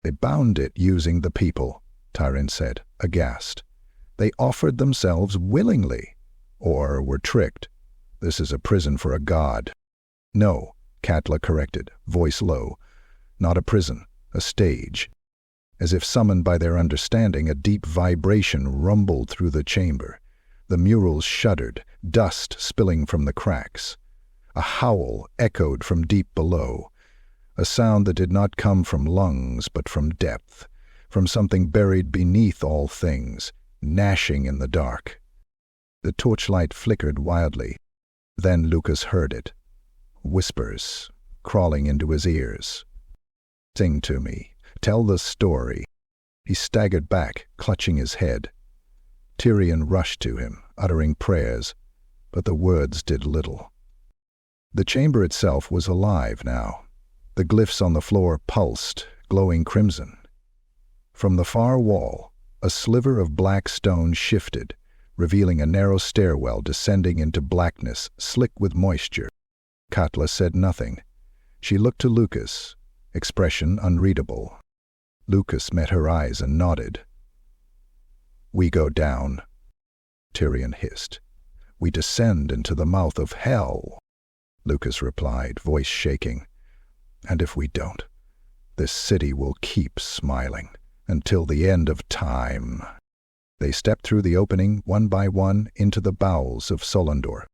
"They bound it using the people," Tyrion said, aghast. "They offered themselves willingly, or were tricked. This is a prison for a god." "No," Katla corrected, voice low. "Not a prison, a stage." As if summoned by their understanding, a deep vibration rumbled through the chamber. The murals shuddered, dust spilling from the cracks. A howl echoed from deep below. a sound that did not come from lungs but from depth, from something buried beneath all things, gnashing in the dark. The torchlight flickered wildly. Then Lukas heard it. Whispers, crawling into his ears. "Sing to me. Tell the story." He staggered back, clutching his head. Tyrion rushed to him, uttering prayers, but the words did little. The chamber itself was alive now. The glyphs on the floor pulsed, glowing crimson. From the far wall, a sliver of black stone shifted, revealing a narrow stairwell descending into blackness, slick with moisture. Katla said nothing. She looked to Lukas, expression unreadable. Lukas met her eyes and nodded. "We go down," Tyrion hissed. "We descend into the mouth of hell," Lukas replied, voice shaking. "And if we don't, this city will keep smiling until the end of time." They stepped through the opening, one by one, into the bowels of Solendorf,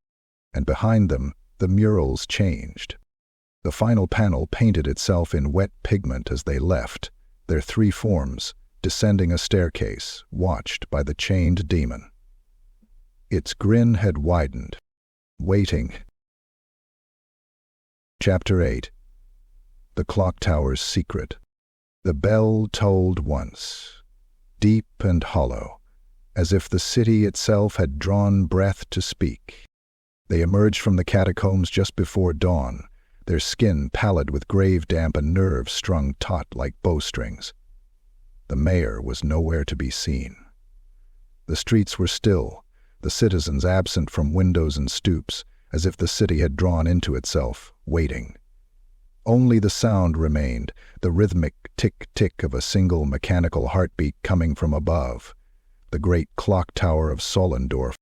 and behind them the murals changed. The final panel painted itself in wet pigment as they left, their three forms, descending a staircase, watched by the chained demon. Its grin had widened, waiting. Chapter 8. The Clock Tower's Secret. The bell tolled once, deep and hollow, as if the city itself had drawn breath to speak. They emerged from the catacombs just before dawn, their skin pallid with grave damp and nerves strung taut like bowstrings. The mayor was nowhere to be seen. The streets were still, the citizens absent from windows and stoops, as if the city had drawn into itself, waiting. Only the sound remained, the rhythmic tick-tick of a single mechanical heartbeat coming from above, the great clock tower of Solendorf.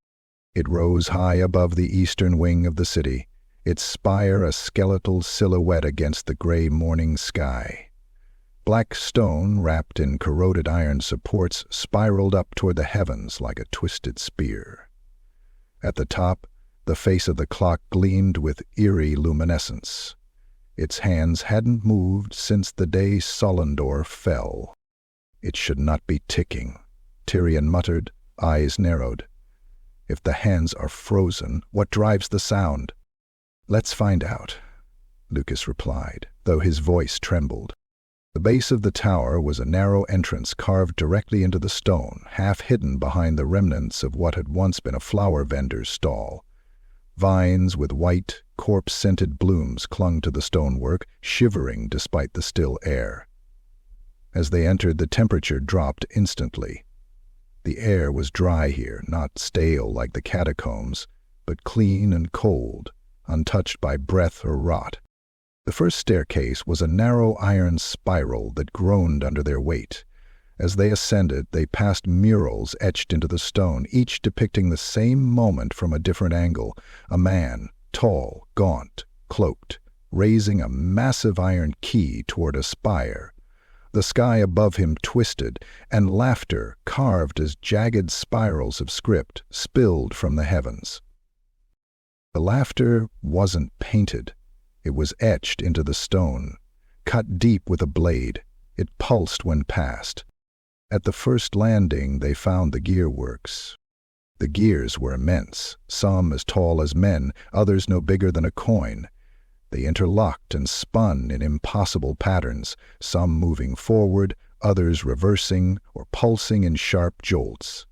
It rose high above the eastern wing of the city, its spire a skeletal silhouette against the gray morning sky. Black stone, wrapped in corroded iron supports, spiraled up toward the heavens like a twisted spear. At the top, the face of the clock gleamed with eerie luminescence. Its hands hadn't moved since the day Solendorf fell. "It should not be ticking," Tyrion muttered, eyes narrowed. "If the hands are frozen, what drives the sound?" "Let's find out," Lukas replied, though his voice trembled. The base of the tower was a narrow entrance carved directly into the stone, half hidden behind the remnants of what had once been a flower vendor's stall. Vines with white, corpse-scented blooms clung to the stonework, shivering despite the still air. As they entered, the temperature dropped instantly. The air was dry here, not stale like the catacombs, but clean and cold, untouched by breath or rot. The first staircase was a narrow iron spiral that groaned under their weight. As they ascended, they passed murals etched into the stone, each depicting the same moment from a different angle. A man, tall, gaunt, cloaked, raising a massive iron key toward a spire. The sky above him twisted, and laughter, carved as jagged spirals of script, spilled from the heavens. The laughter wasn't painted. It was etched into the stone, cut deep with a blade. It pulsed when passed. At the first landing, they found the gearworks. The gears were immense, some as tall as men, others no bigger than a coin. They interlocked and spun in impossible patterns, some moving forward, others reversing or pulsing in sharp jolts.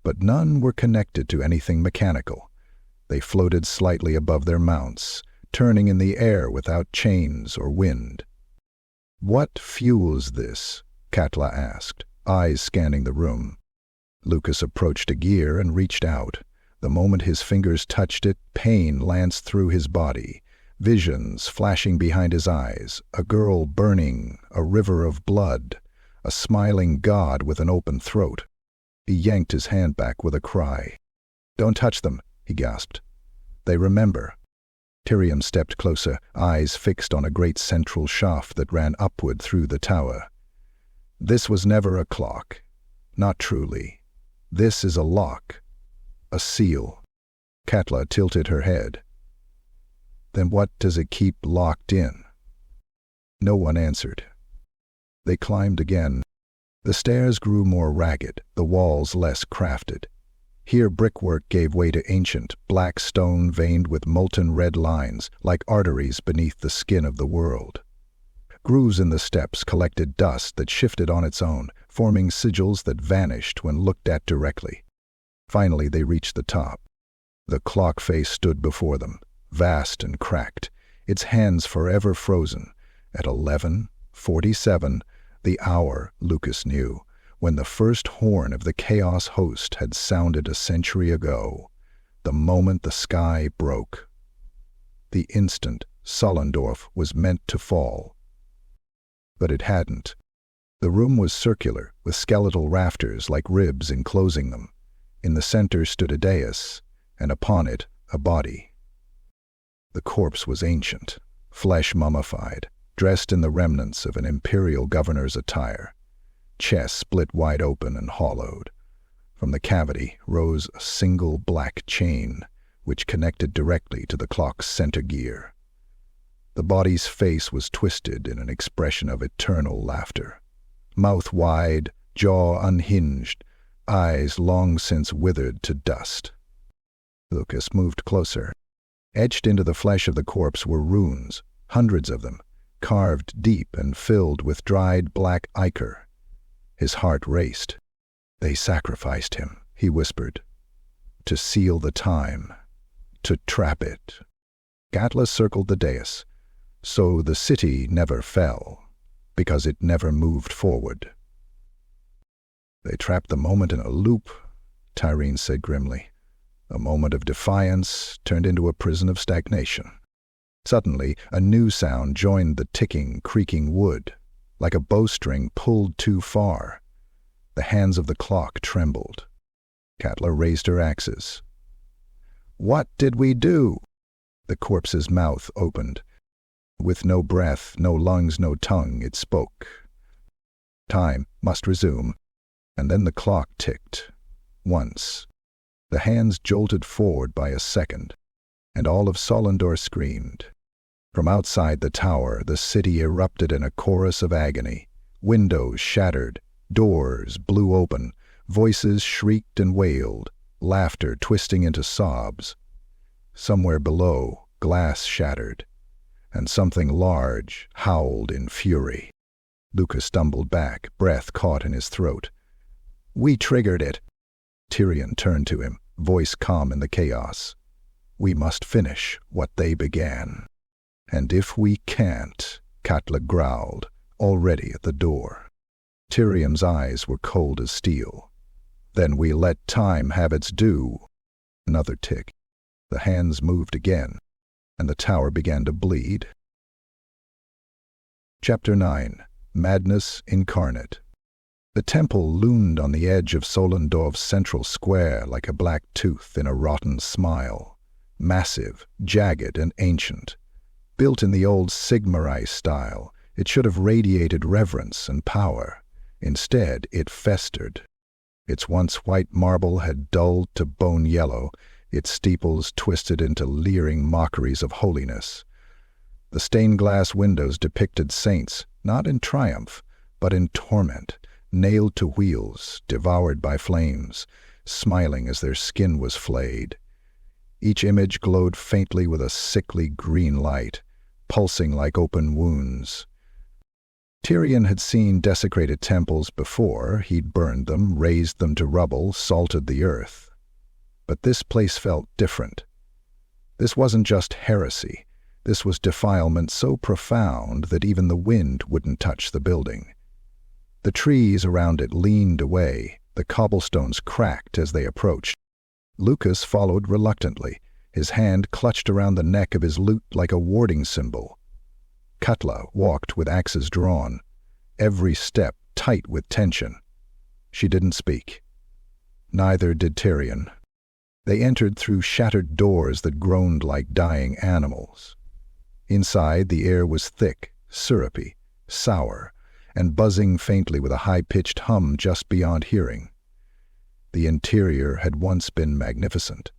But none were connected to anything mechanical. They floated slightly above their mounts, turning in the air without chains or wind. "What fuels this?" Katla asked, eyes scanning the room. Lukas approached a gear and reached out. The moment his fingers touched it, pain lanced through his body. Visions flashing behind his eyes, a girl burning, a river of blood, a smiling god with an open throat. He yanked his hand back with a cry. "Don't touch them," he gasped. "They remember." Tyrion stepped closer, eyes fixed on a great central shaft that ran upward through the tower. "This was never a clock. Not truly. This is a lock. A seal." Katla tilted her head. "Then what does it keep locked in?" No one answered. They climbed again. The stairs grew more ragged, the walls less crafted. Here brickwork gave way to ancient, black stone veined with molten red lines, like arteries beneath the skin of the world. Grooves in the steps collected dust that shifted on its own, forming sigils that vanished when looked at directly. Finally they reached the top. The clock face stood before them, vast and cracked, its hands forever frozen. At 11:47, the hour, Lukas knew, when the first horn of the Chaos host had sounded a century ago, the moment the sky broke. The instant Solendorf was meant to fall. But it hadn't. The room was circular, with skeletal rafters like ribs enclosing them. In the center stood a dais, and upon it a body. The corpse was ancient, flesh mummified, dressed in the remnants of an imperial governor's attire. Chest split wide open and hollowed. From the cavity rose a single black chain, which connected directly to the clock's center gear. The body's face was twisted in an expression of eternal laughter. Mouth wide, jaw unhinged, eyes long since withered to dust. Lukas moved closer. Etched into the flesh of the corpse were runes, hundreds of them, carved deep and filled with dried black ichor. His heart raced. "They sacrificed him," he whispered, "to seal the time, to trap it." Katla circled the dais. So the city never fell, because it never moved forward. "They trapped the moment in a loop," Tyrene said grimly. "A moment of defiance turned into a prison of stagnation." Suddenly, a new sound joined the ticking, creaking wood, like a bowstring pulled too far. The hands of the clock trembled. Katla raised her axes. "What did we do?" The corpse's mouth opened. With no breath, no lungs, no tongue, it spoke. Time must resume, and then the clock ticked. Once. The hands jolted forward by a second, and all of Solendorf screamed. From outside the tower, the city erupted in a chorus of agony. Windows shattered, doors blew open, voices shrieked and wailed, laughter twisting into sobs. Somewhere below, glass shattered, and something large howled in fury. Lukas stumbled back, breath caught in his throat. "We triggered it." Tyrion turned to him, voice calm in the chaos. "We must finish what they began." "And if we can't," Katla growled, already at the door. Tyrion's eyes were cold as steel. "Then we let time have its due." Another tick. The hands moved again, and the tower began to bleed. Chapter 9. Madness Incarnate. The temple loomed on the edge of Solendorf's central square like a black tooth in a rotten smile. Massive, jagged, and ancient. Built in the old Sigmarite style, it should have radiated reverence and power. Instead, it festered. Its once white marble had dulled to bone yellow, its steeples twisted into leering mockeries of holiness. The stained-glass windows depicted saints, not in triumph, but in torment, nailed to wheels, devoured by flames, smiling as their skin was flayed. Each image glowed faintly with a sickly green light, pulsing like open wounds. Tyrion had seen desecrated temples before. He'd burned them, razed them to rubble, salted the earth. But this place felt different. This wasn't just heresy. This was defilement so profound that even the wind wouldn't touch the building. The trees around it leaned away, the cobblestones cracked as they approached. Lukas followed reluctantly, his hand clutched around the neck of his lute like a warding symbol. Katla walked with axes drawn, every step tight with tension. She didn't speak. Neither did Tyrion. They entered through shattered doors that groaned like dying animals. Inside, the air was thick, syrupy, sour, and buzzing faintly with a high-pitched hum just beyond hearing. The interior had once been magnificent.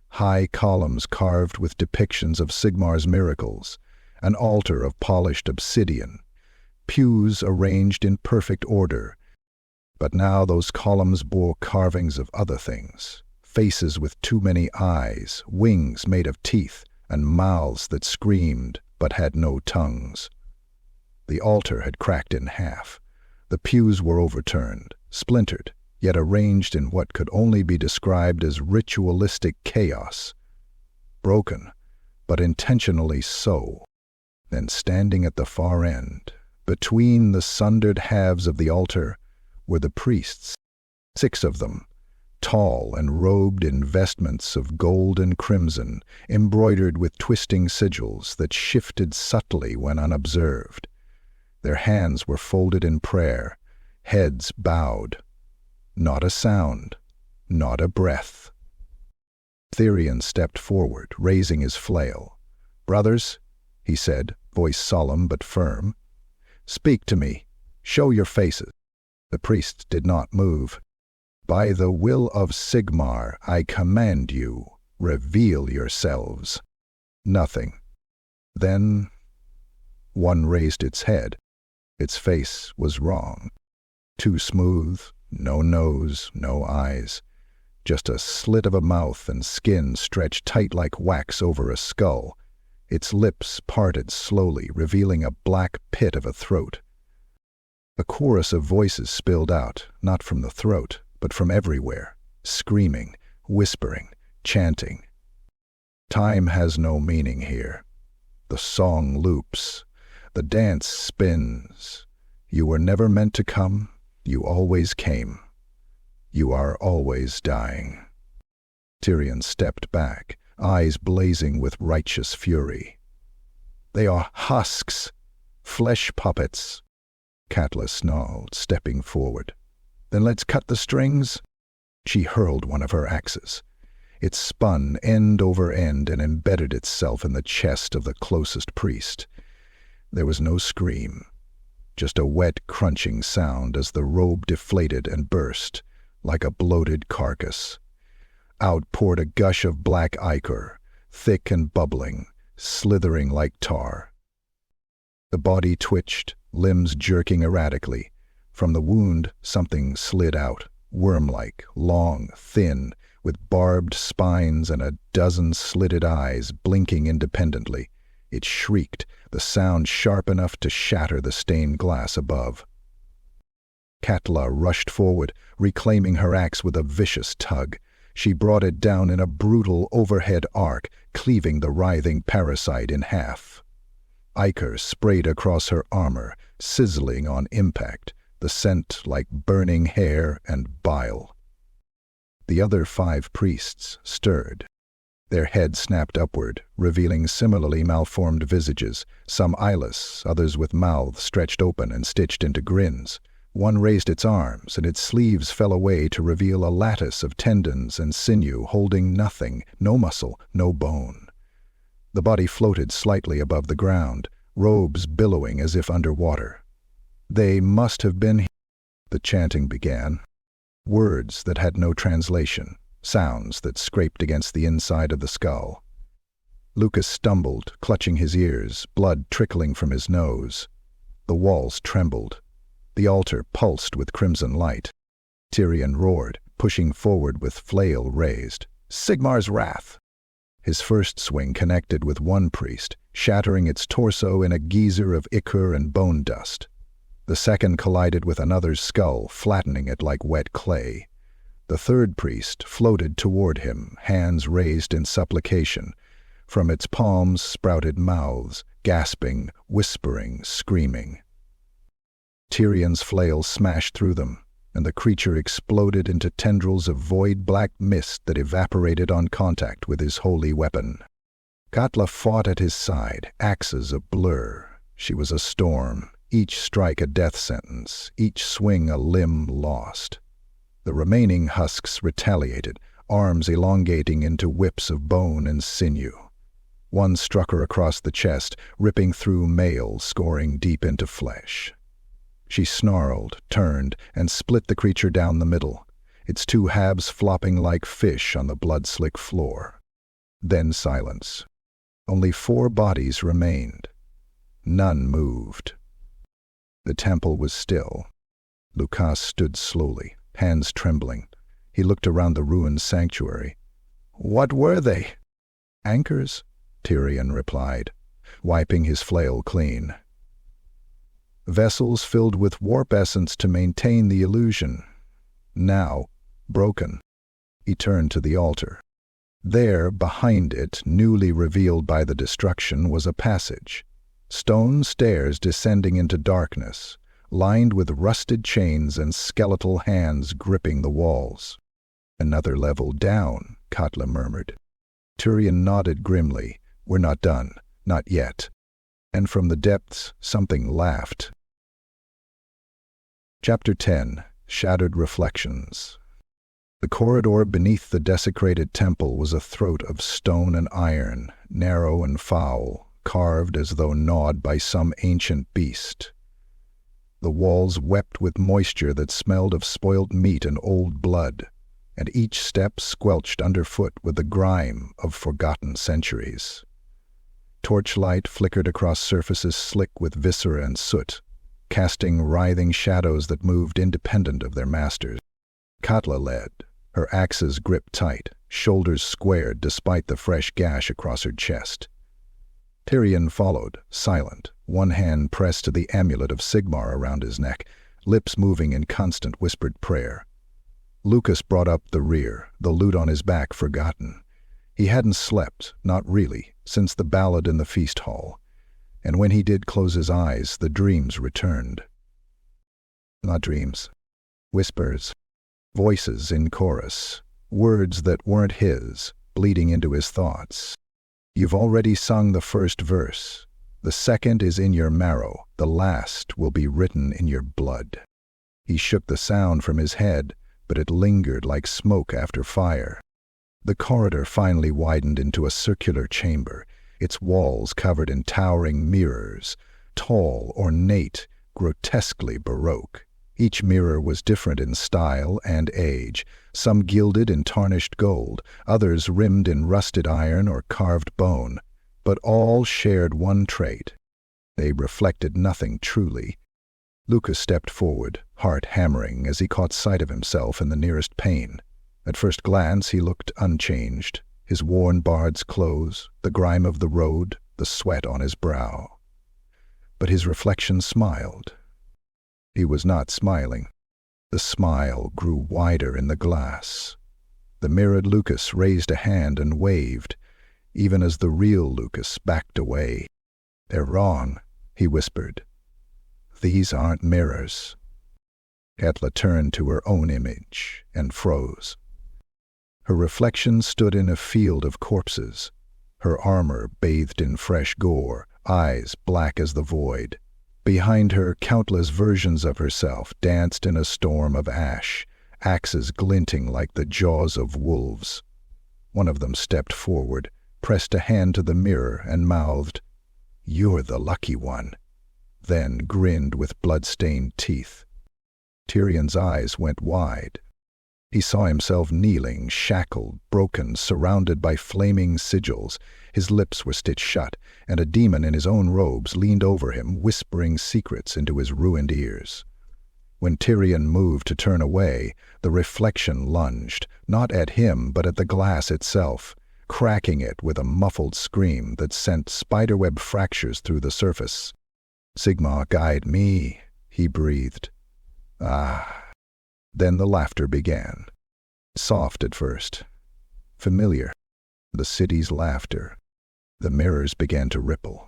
High columns carved with depictions of Sigmar's miracles, an altar of polished obsidian, pews arranged in perfect order. But now those columns bore carvings of other things, faces with too many eyes, wings made of teeth, and mouths that screamed but had no tongues. The altar had cracked in half. The pews were overturned, splintered, yet arranged in what could only be described as ritualistic chaos. Broken, but intentionally so. Then standing at the far end, between the sundered halves of the altar, were the priests, 6 of them, tall and robed in vestments of gold and crimson, embroidered with twisting sigils that shifted subtly when unobserved. Their hands were folded in prayer, heads bowed. Not a sound, not a breath. Therion stepped forward, raising his flail. "Brothers," he said, voice solemn but firm, "speak to me. Show your faces." The priests did not move. "By the will of Sigmar, I command you, reveal yourselves." Nothing. Then one raised its head. Its face was wrong. Too smooth, no nose, no eyes. Just a slit of a mouth and skin stretched tight like wax over a skull. Its lips parted slowly, revealing a black pit of a throat. A chorus of voices spilled out, not from the throat, but from everywhere, screaming, whispering, chanting. Time has no meaning here. The song loops. The dance spins. You were never meant to come. You always came. You are always dying. Tyrion stepped back, eyes blazing with righteous fury. "They are husks, flesh puppets." Katla snarled, stepping forward. "Then let's cut the strings." She hurled one of her axes. It spun end over end and embedded itself in the chest of the closest priest. There was no scream, just a wet, crunching sound as the robe deflated and burst, like a bloated carcass. Out poured a gush of black ichor, thick and bubbling, slithering like tar. The body twitched, limbs jerking erratically. From the wound, something slid out, worm-like, long, thin, with barbed spines and a dozen slitted eyes blinking independently. It shrieked, the sound sharp enough to shatter the stained glass above. Katla rushed forward, reclaiming her axe with a vicious tug. She brought it down in a brutal overhead arc, cleaving the writhing parasite in half. Ichor sprayed across her armor, sizzling on impact, the scent like burning hair and bile. The other 5 priests stirred. Their heads snapped upward, revealing similarly malformed visages, some eyeless, others with mouths stretched open and stitched into grins. One raised its arms, and its sleeves fell away to reveal a lattice of tendons and sinew holding nothing, no muscle, no bone. The body floated slightly above the ground, robes billowing as if underwater. "They must have been here." The chanting began. Words that had no translation. Sounds that scraped against the inside of the skull. Lukas stumbled, clutching his ears, blood trickling from his nose. The walls trembled. The altar pulsed with crimson light. Tyrion roared, pushing forward with flail raised. "Sigmar's wrath!" His first swing connected with one priest, shattering its torso in a geyser of ichor and bone dust. The second collided with another's skull, flattening it like wet clay. The third priest floated toward him, hands raised in supplication. From its palms sprouted mouths, gasping, whispering, screaming. Tyrion's flail smashed through them, and the creature exploded into tendrils of void black mist that evaporated on contact with his holy weapon. Katla fought at his side, axes a blur. She was a storm, each strike a death sentence, each swing a limb lost. The remaining husks retaliated, arms elongating into whips of bone and sinew. One struck her across the chest, ripping through mail, scoring deep into flesh. She snarled, turned, and split the creature down the middle, its 2 halves flopping like fish on the blood-slick floor. Then silence. Only 4 bodies remained. None moved. The temple was still. Lukas stood slowly, hands trembling. He looked around the ruined sanctuary. "What were they?" "Anchors," Tyrion replied, wiping his flail clean. "Vessels filled with warp essence to maintain the illusion. Now, broken." He turned to the altar. There, behind it, newly revealed by the destruction, was a passage. Stone stairs descending into darkness, lined with rusted chains and skeletal hands gripping the walls. "Another level down," Katla murmured. Tyrion nodded grimly. "We're not done. Not yet." And from the depths, something laughed. Chapter 10. Shattered Reflections. The corridor beneath the desecrated temple was a throat of stone and iron, narrow and foul, carved as though gnawed by some ancient beast. The walls wept with moisture that smelled of spoiled meat and old blood, and each step squelched underfoot with the grime of forgotten centuries. Torchlight flickered across surfaces slick with viscera and soot, casting writhing shadows that moved independent of their masters. Katla led, her axes gripped tight, shoulders squared despite the fresh gash across her chest. Tyrion followed, silent, one hand pressed to the amulet of Sigmar around his neck, lips moving in constant whispered prayer. Lukas brought up the rear, the loot on his back forgotten. He hadn't slept, not really, since the ballad in the feast hall, and when he did close his eyes, the dreams returned. Not dreams. Whispers. Voices in chorus. Words that weren't his, bleeding into his thoughts. "You've already sung the first verse. The second is in your marrow. The last will be written in your blood." He shook the sound from his head, but it lingered like smoke after fire. The corridor finally widened into a circular chamber, its walls covered in towering mirrors, tall, ornate, grotesquely baroque. Each mirror was different in style and age, some gilded in tarnished gold, others rimmed in rusted iron or carved bone, but all shared one trait. They reflected nothing truly. Lukas stepped forward, heart hammering as he caught sight of himself in the nearest pane. At first glance he looked unchanged, his worn bard's clothes, the grime of the road, the sweat on his brow. But his reflection smiled. He was not smiling. The smile grew wider in the glass. The mirrored Lukas raised a hand and waved, even as the real Lukas backed away. "They're wrong," he whispered. "These aren't mirrors." Katla turned to her own image and froze. Her reflection stood in a field of corpses, her armor bathed in fresh gore, eyes black as the void. Behind her, countless versions of herself danced in a storm of ash, axes glinting like the jaws of wolves. One of them stepped forward, pressed a hand to the mirror, and mouthed, "You're the lucky one," then grinned with blood-stained teeth. Tyrion's eyes went wide. He saw himself kneeling, shackled, broken, surrounded by flaming sigils. His lips were stitched shut, and a demon in his own robes leaned over him, whispering secrets into his ruined ears. When Tyrion moved to turn away, the reflection lunged, not at him but at the glass itself, cracking it with a muffled scream that sent spiderweb fractures through the surface. "Sigmar, guide me," he breathed. "Ah." Then the laughter began. Soft at first. Familiar. The city's laughter. The mirrors began to ripple.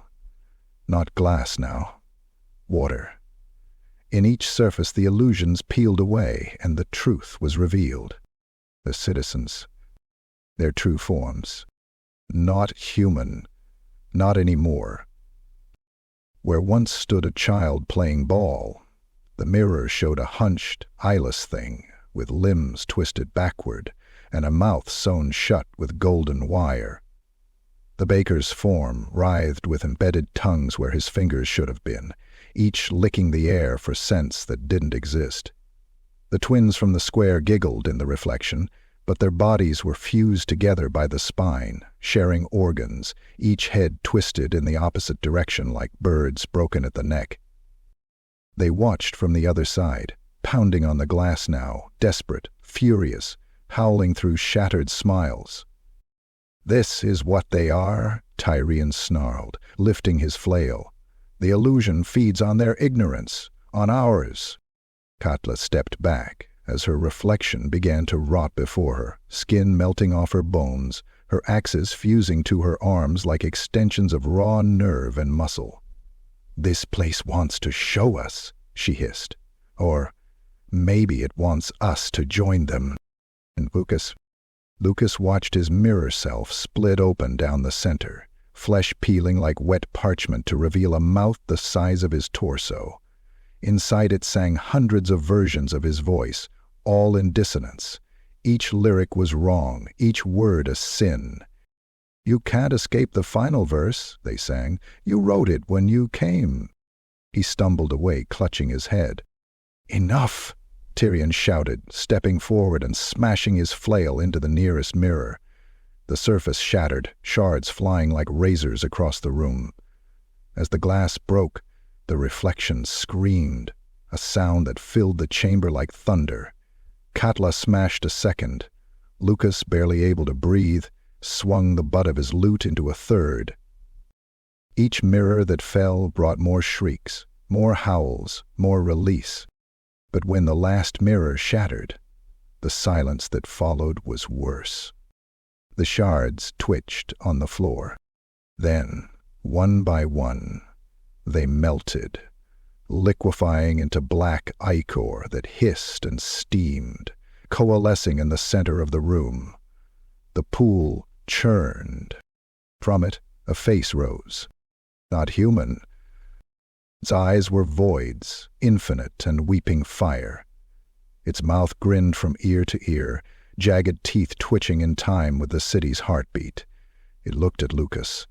Not glass now. Water. In each surface the illusions peeled away, and the truth was revealed. The citizens. Their true forms. Not human. Not anymore. Where once stood a child playing ball, the mirror showed a hunched, eyeless thing, with limbs twisted backward, and a mouth sewn shut with golden wire. The baker's form writhed with embedded tongues where his fingers should have been, each licking the air for scents that didn't exist. The twins from the square giggled in the reflection, but their bodies were fused together by the spine, sharing organs, each head twisted in the opposite direction like birds broken at the neck. They watched from the other side, pounding on the glass now, desperate, furious, howling through shattered smiles. "This is what they are," Tyrion snarled, lifting his flail. "The illusion feeds on their ignorance, on ours." Katla stepped back as her reflection began to rot before her, skin melting off her bones, her axes fusing to her arms like extensions of raw nerve and muscle. "This place wants to show us," she hissed. "Or maybe it wants us to join them." And Lukas watched his mirror self split open down the center, flesh peeling like wet parchment to reveal a mouth the size of his torso. Inside it sang hundreds of versions of his voice, all in dissonance. Each lyric was wrong, each word a sin. "You can't escape the final verse," they sang. "You wrote it when you came." He stumbled away, clutching his head. "Enough!" Tyrion shouted, stepping forward and smashing his flail into the nearest mirror. The surface shattered, shards flying like razors across the room. As the glass broke, the reflection screamed, a sound that filled the chamber like thunder. Katla smashed a second. Lukas, barely able to breathe, swung the butt of his lute into a third. Each mirror that fell brought more shrieks, more howls, more release. But when the last mirror shattered, the silence that followed was worse. The shards twitched on the floor. Then, one by one, they melted, liquefying into black ichor that hissed and steamed, coalescing in the center of the room. The pool churned. From it, a face rose. Not human. Its eyes were voids, infinite and weeping fire. Its mouth grinned from ear to ear, jagged teeth twitching in time with the city's heartbeat. It looked at Lukas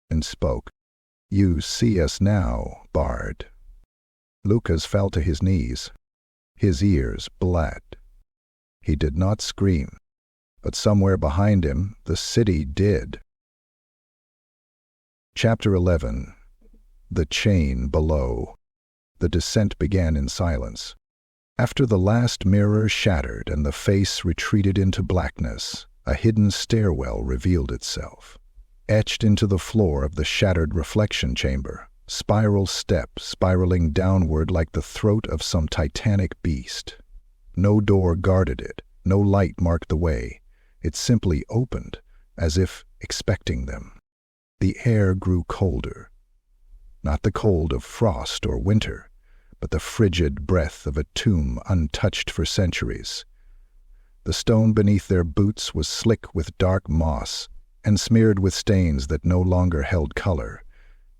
and spoke. "You see us now, Bard." Lukas fell to his knees. His ears bled. He did not scream, but somewhere behind him the city did. Chapter 11. The Chain Below. The descent began in silence. After the last mirror shattered and the face retreated into blackness, a hidden stairwell revealed itself. Etched into the floor of the shattered reflection chamber, spiral steps spiraling downward like the throat of some titanic beast. No door guarded it, no light marked the way. It simply opened, as if expecting them. The air grew colder. Not the cold of frost or winter, but the frigid breath of a tomb untouched for centuries. The stone beneath their boots was slick with dark moss and smeared with stains that no longer held color.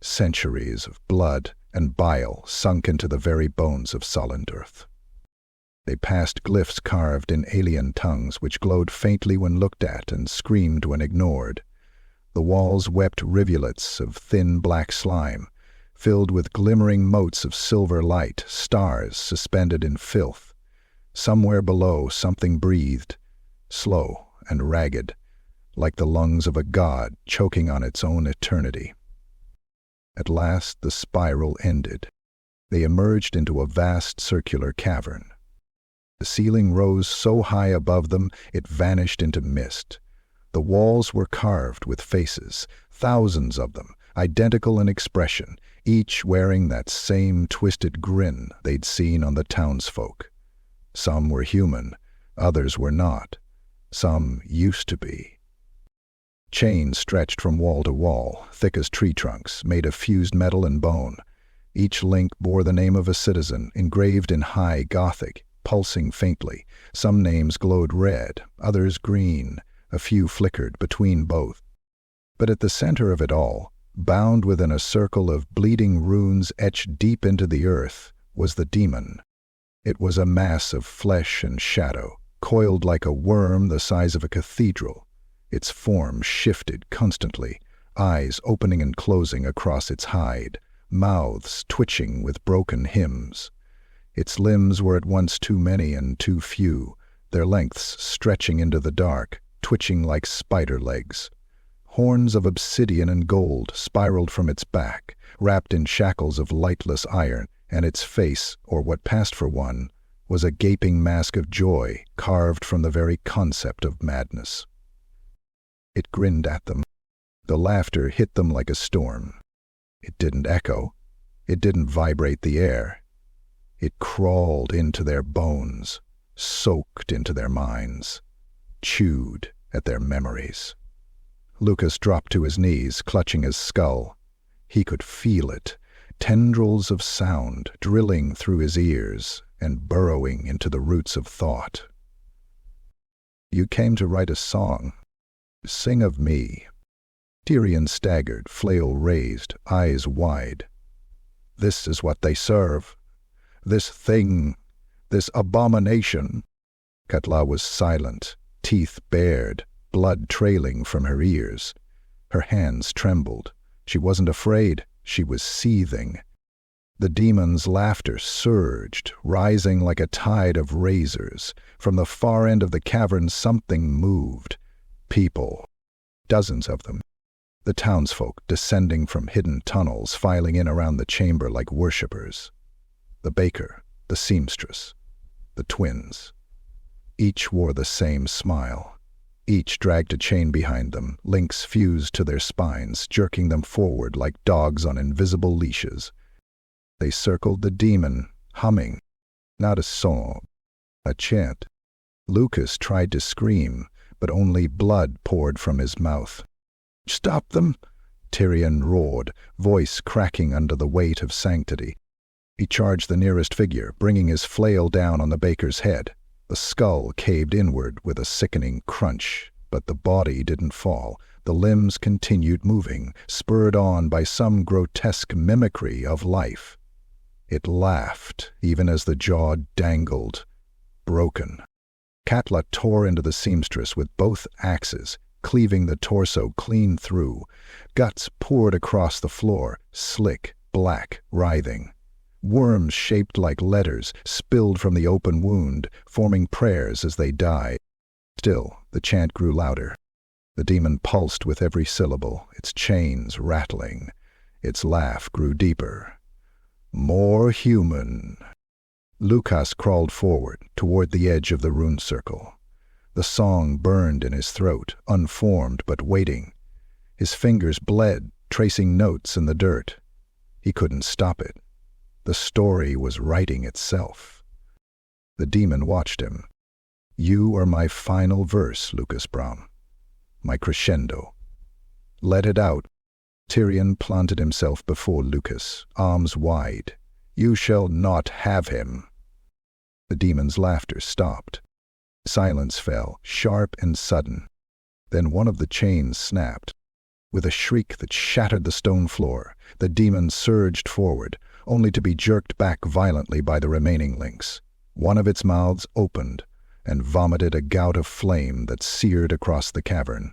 Centuries of blood and bile sunk into the very bones of Solendorf. They passed glyphs carved in alien tongues which glowed faintly when looked at and screamed when ignored. The walls wept rivulets of thin black slime, filled with glimmering motes of silver light, stars suspended in filth. Somewhere below something breathed, slow and ragged, like the lungs of a god choking on its own eternity. At last the spiral ended. They emerged into a vast circular cavern. The ceiling rose so high above them it vanished into mist. The walls were carved with faces, thousands of them, identical in expression, each wearing that same twisted grin they'd seen on the townsfolk. Some were human, others were not. Some used to be. Chains stretched from wall to wall, thick as tree trunks, made of fused metal and bone. Each link bore the name of a citizen, engraved in high Gothic, pulsing faintly. Some names glowed red, others green, a few flickered between both. But at the center of it all, bound within a circle of bleeding runes etched deep into the earth, was the daemon. It was a mass of flesh and shadow, coiled like a worm the size of a cathedral. Its form shifted constantly, eyes opening and closing across its hide, mouths twitching with broken hymns. Its limbs were at once too many and too few, their lengths stretching into the dark, twitching like spider legs. Horns of obsidian and gold spiraled from its back, wrapped in shackles of lightless iron, and its face, or what passed for one, was a gaping mask of joy carved from the very concept of madness. It grinned at them. The laughter hit them like a storm. It didn't echo. It didn't vibrate the air. It crawled into their bones, soaked into their minds, chewed at their memories. Lukas dropped to his knees, clutching his skull. He could feel it, tendrils of sound drilling through his ears and burrowing into the roots of thought. "You came to write a song. Sing of me." Tyrion staggered, flail raised, eyes wide. "This is what they serve. This thing, this abomination." Katla was silent, teeth bared, blood trailing from her ears. Her hands trembled. She wasn't afraid. She was seething. The demon's laughter surged, rising like a tide of razors. From the far end of the cavern something moved. People. Dozens of them. The townsfolk descending from hidden tunnels, filing in around the chamber like worshippers. The baker, the seamstress, the twins. Each wore the same smile. Each dragged a chain behind them, links fused to their spines, jerking them forward like dogs on invisible leashes. They circled the demon, humming. Not a song, a chant. Lukas tried to scream, but only blood poured from his mouth. "Stop them!" Tyrion roared, voice cracking under the weight of sanctity. He charged the nearest figure, bringing his flail down on the baker's head. The skull caved inward with a sickening crunch, but the body didn't fall. The limbs continued moving, spurred on by some grotesque mimicry of life. It laughed, even as the jaw dangled. Broken. Katla tore into the seamstress with both axes, cleaving the torso clean through. Guts poured across the floor, slick, black, writhing. Worms shaped like letters spilled from the open wound, forming prayers as they died. Still, the chant grew louder. The demon pulsed with every syllable, its chains rattling. Its laugh grew deeper. "More human." Lukas crawled forward, toward the edge of the rune circle. The song burned in his throat, unformed but waiting. His fingers bled, tracing notes in the dirt. He couldn't stop it. The story was writing itself. The demon watched him. "You are my final verse, Lukas Braum. My crescendo. Let it out." Tyrion planted himself before Lukas, arms wide. "You shall not have him." The demon's laughter stopped. Silence fell, sharp and sudden. Then one of the chains snapped. With a shriek that shattered the stone floor, the demon surged forward, only to be jerked back violently by the remaining links. One of its mouths opened and vomited a gout of flame that seared across the cavern.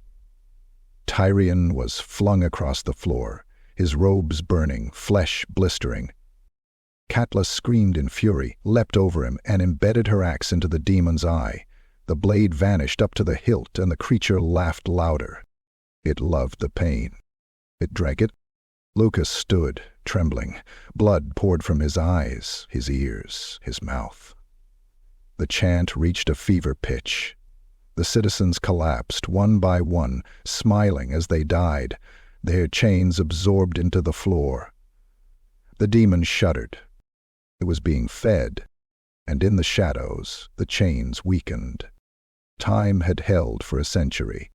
Tyrion was flung across the floor, his robes burning, flesh blistering. Katla screamed in fury, leapt over him, and embedded her axe into the demon's eye. The blade vanished up to the hilt, and the creature laughed louder. It loved the pain. It drank it. Lukas stood, trembling. Blood poured from his eyes, his ears, his mouth. The chant reached a fever pitch. The citizens collapsed, one by one, smiling as they died, their chains absorbed into the floor. The demon shuddered. It was being fed, and in the shadows the chains weakened. Time had held for a century,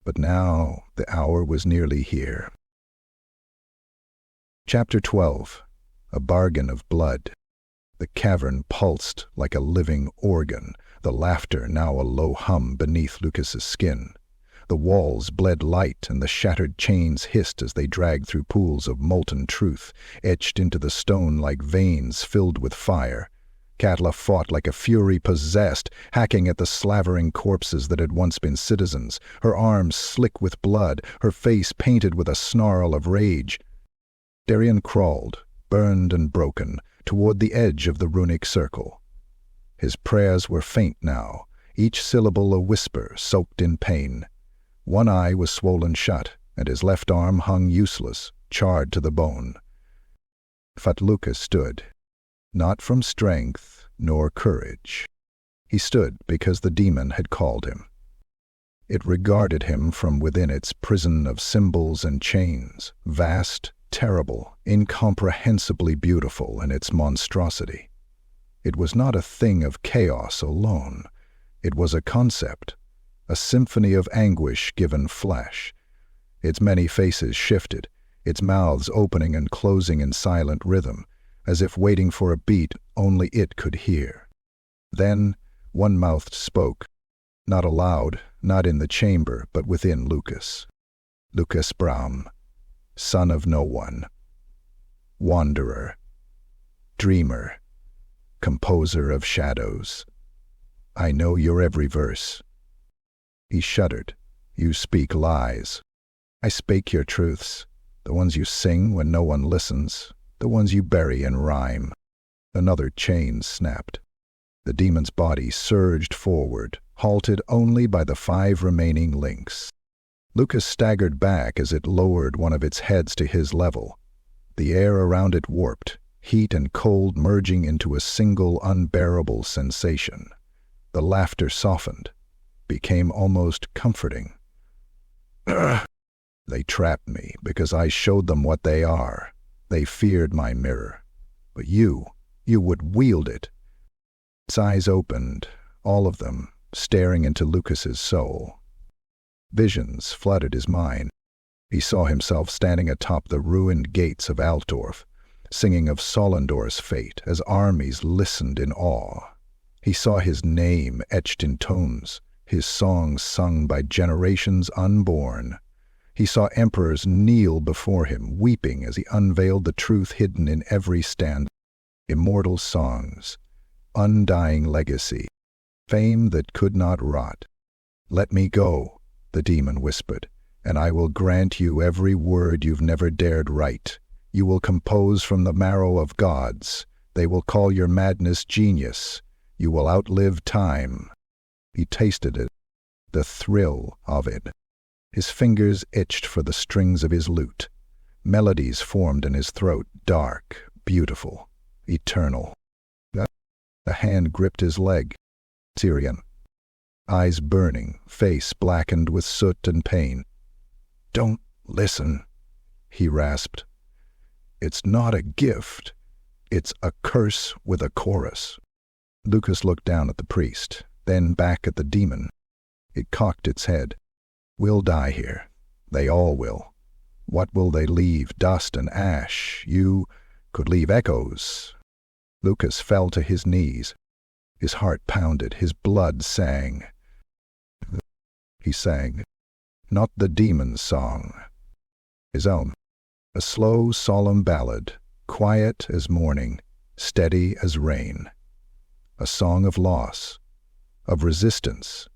but now the hour was nearly here. Chapter 12. A Bargain of Blood. The cavern pulsed like a living organ, the laughter now a low hum beneath Lukas's skin. The walls bled light, and the shattered chains hissed as they dragged through pools of molten truth, etched into the stone like veins filled with fire. Katla fought like a fury possessed, hacking at the slavering corpses that had once been citizens, her arms slick with blood, her face painted with a snarl of rage. Tyrion crawled, burned and broken, toward the edge of the runic circle. His prayers were faint now, each syllable a whisper soaked in pain. One eye was swollen shut, and his left arm hung useless, charred to the bone. But Lukas stood, not from strength nor courage. He stood because the demon had called him. It regarded him from within its prison of symbols and chains, vast, terrible, incomprehensibly beautiful in its monstrosity. It was not a thing of chaos alone. It was a concept, a symphony of anguish given flesh. Its many faces shifted, its mouths opening and closing in silent rhythm, as if waiting for a beat only it could hear. Then one mouth spoke, not aloud, not in the chamber, but within Lukas. Lukas Braum, son of no one, wanderer, dreamer, composer of shadows. I know your every verse. He shuddered. You speak lies. I spake your truths, the ones you sing when no one listens, the ones you bury in rhyme. Another chain snapped. The demon's body surged forward, halted only by the 5 remaining links. Lukas staggered back as it lowered one of its heads to his level. The air around it warped, heat and cold merging into a single unbearable sensation. The laughter softened, became almost comforting. They trapped me because I showed them what they are. They feared my mirror. But you would wield it. Its eyes opened, all of them, staring into Lukas's soul. Visions flooded his mind. He saw himself standing atop the ruined gates of Altdorf, singing of Solendorf's fate as armies listened in awe. He saw his name etched in tomes, his songs sung by generations unborn. He saw emperors kneel before him, weeping as he unveiled the truth hidden in every stanza. Immortal songs, undying legacy, fame that could not rot. Let me go, the demon whispered, and I will grant you every word you've never dared write. You will compose from the marrow of gods. They will call your madness genius. You will outlive time. He tasted it, the thrill of it. His fingers itched for the strings of his lute. Melodies formed in his throat, dark, beautiful, eternal. A hand gripped his leg. Tyrion. Eyes burning, face blackened with soot and pain. Don't listen, he rasped. It's not a gift. It's a curse with a chorus. Lukas looked down at the priest, then back at the demon. It cocked its head. We'll die here. They all will. What will they leave? Dust and ash. You could leave echoes. Lukas fell to his knees. His heart pounded, his blood sang. He sang, not the demon's song, his own. A slow, solemn ballad, quiet as morning, steady as rain. A song of loss, of resistance,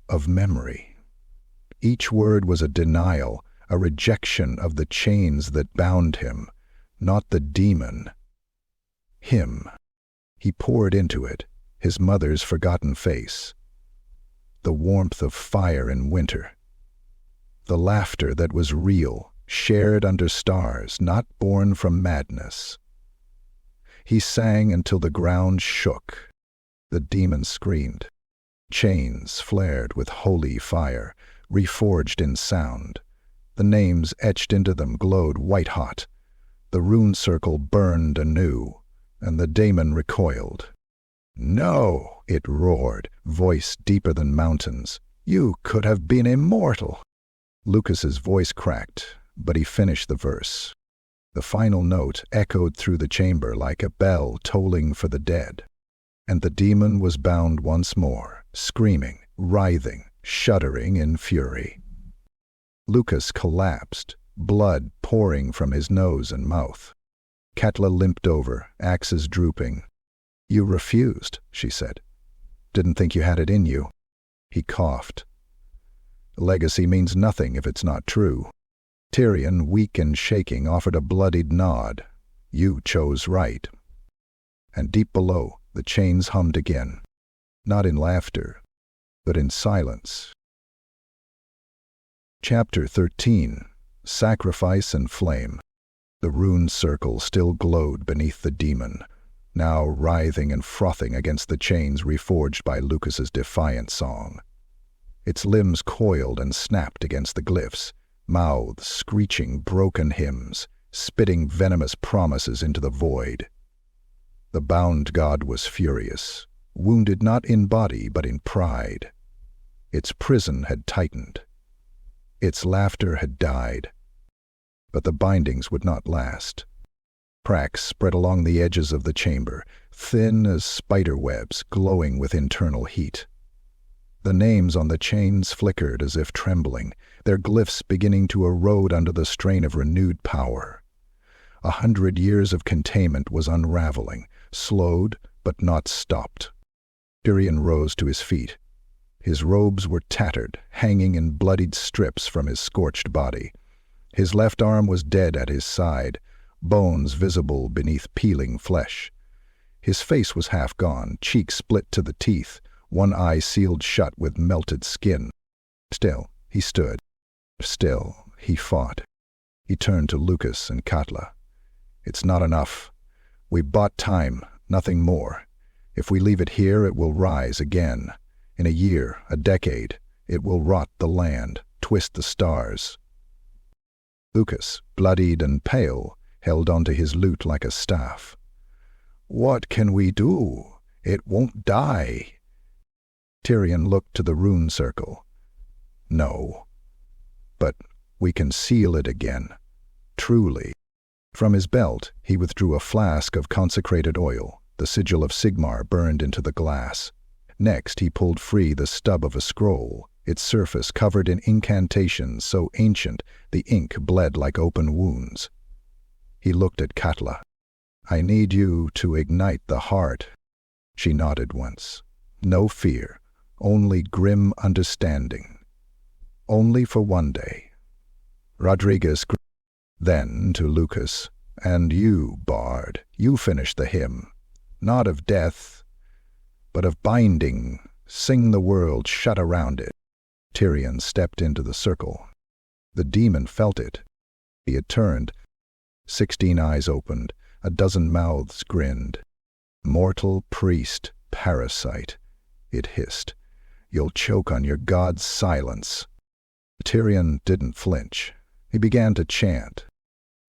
of memory. Each word was a denial, a rejection of the chains that bound him, not the demon. Him. He poured into it, his mother's forgotten face. The warmth of fire in winter. The laughter that was real, shared under stars, not born from madness. He sang until the ground shook. The demon screamed. Chains flared with holy fire, reforged in sound. The names etched into them glowed white-hot. The rune circle burned anew, and the daemon recoiled. No, it roared, voice deeper than mountains. You could have been immortal. Lukas's voice cracked, but he finished the verse. The final note echoed through the chamber like a bell tolling for the dead. And the demon was bound once more, screaming, writhing, shuddering in fury. Lukas collapsed, blood pouring from his nose and mouth. Katla limped over, axes drooping. You refused, she said. Didn't think you had it in you. He coughed. Legacy means nothing if it's not true. Tyrion, weak and shaking, offered a bloodied nod. You chose right. And deep below, the chains hummed again. Not in laughter, but in silence. Chapter 13. Sacrifice and Flame. The rune circle still glowed beneath the demon, now writhing and frothing against the chains reforged by Lukas's defiant song. Its limbs coiled and snapped against the glyphs, mouths screeching broken hymns, spitting venomous promises into the void. The bound god was furious, wounded not in body but in pride. Its prison had tightened. Its laughter had died. But the bindings would not last. Cracks spread along the edges of the chamber, thin as spider webs glowing with internal heat. The names on the chains flickered as if trembling, their glyphs beginning to erode under the strain of renewed power. 100 years of containment was unraveling, slowed but not stopped. Tyrion rose to his feet. His robes were tattered, hanging in bloodied strips from his scorched body. His left arm was dead at his side, bones visible beneath peeling flesh. His face was half gone, cheeks split to the teeth, one eye sealed shut with melted skin. Still, he stood. Still, he fought. He turned to Lukas and Katla. "It's not enough. We bought time, nothing more. If we leave it here, it will rise again. In a year, a decade, it will rot the land, twist the stars." Lukas, bloodied and pale, held onto his lute like a staff. "What can we do? It won't die." Tyrion looked to the rune circle. "No. But we can seal it again. Truly." From his belt, he withdrew a flask of consecrated oil, the sigil of Sigmar burned into the glass. Next, he pulled free the stub of a scroll, its surface covered in incantations so ancient the ink bled like open wounds. He looked at Katla. "I need you to ignite the heart." She nodded once. "No fear, only grim understanding. Only for one day." Rodriguez then to Lukas, "And you, bard, you finish the hymn. Not of death, but of binding. Sing the world shut around it." Tyrion stepped into the circle. The demon felt it. He had turned. 16 eyes opened, a dozen mouths grinned. "Mortal, priest, parasite," it hissed. "You'll choke on your god's silence." Tyrion didn't flinch. He began to chant.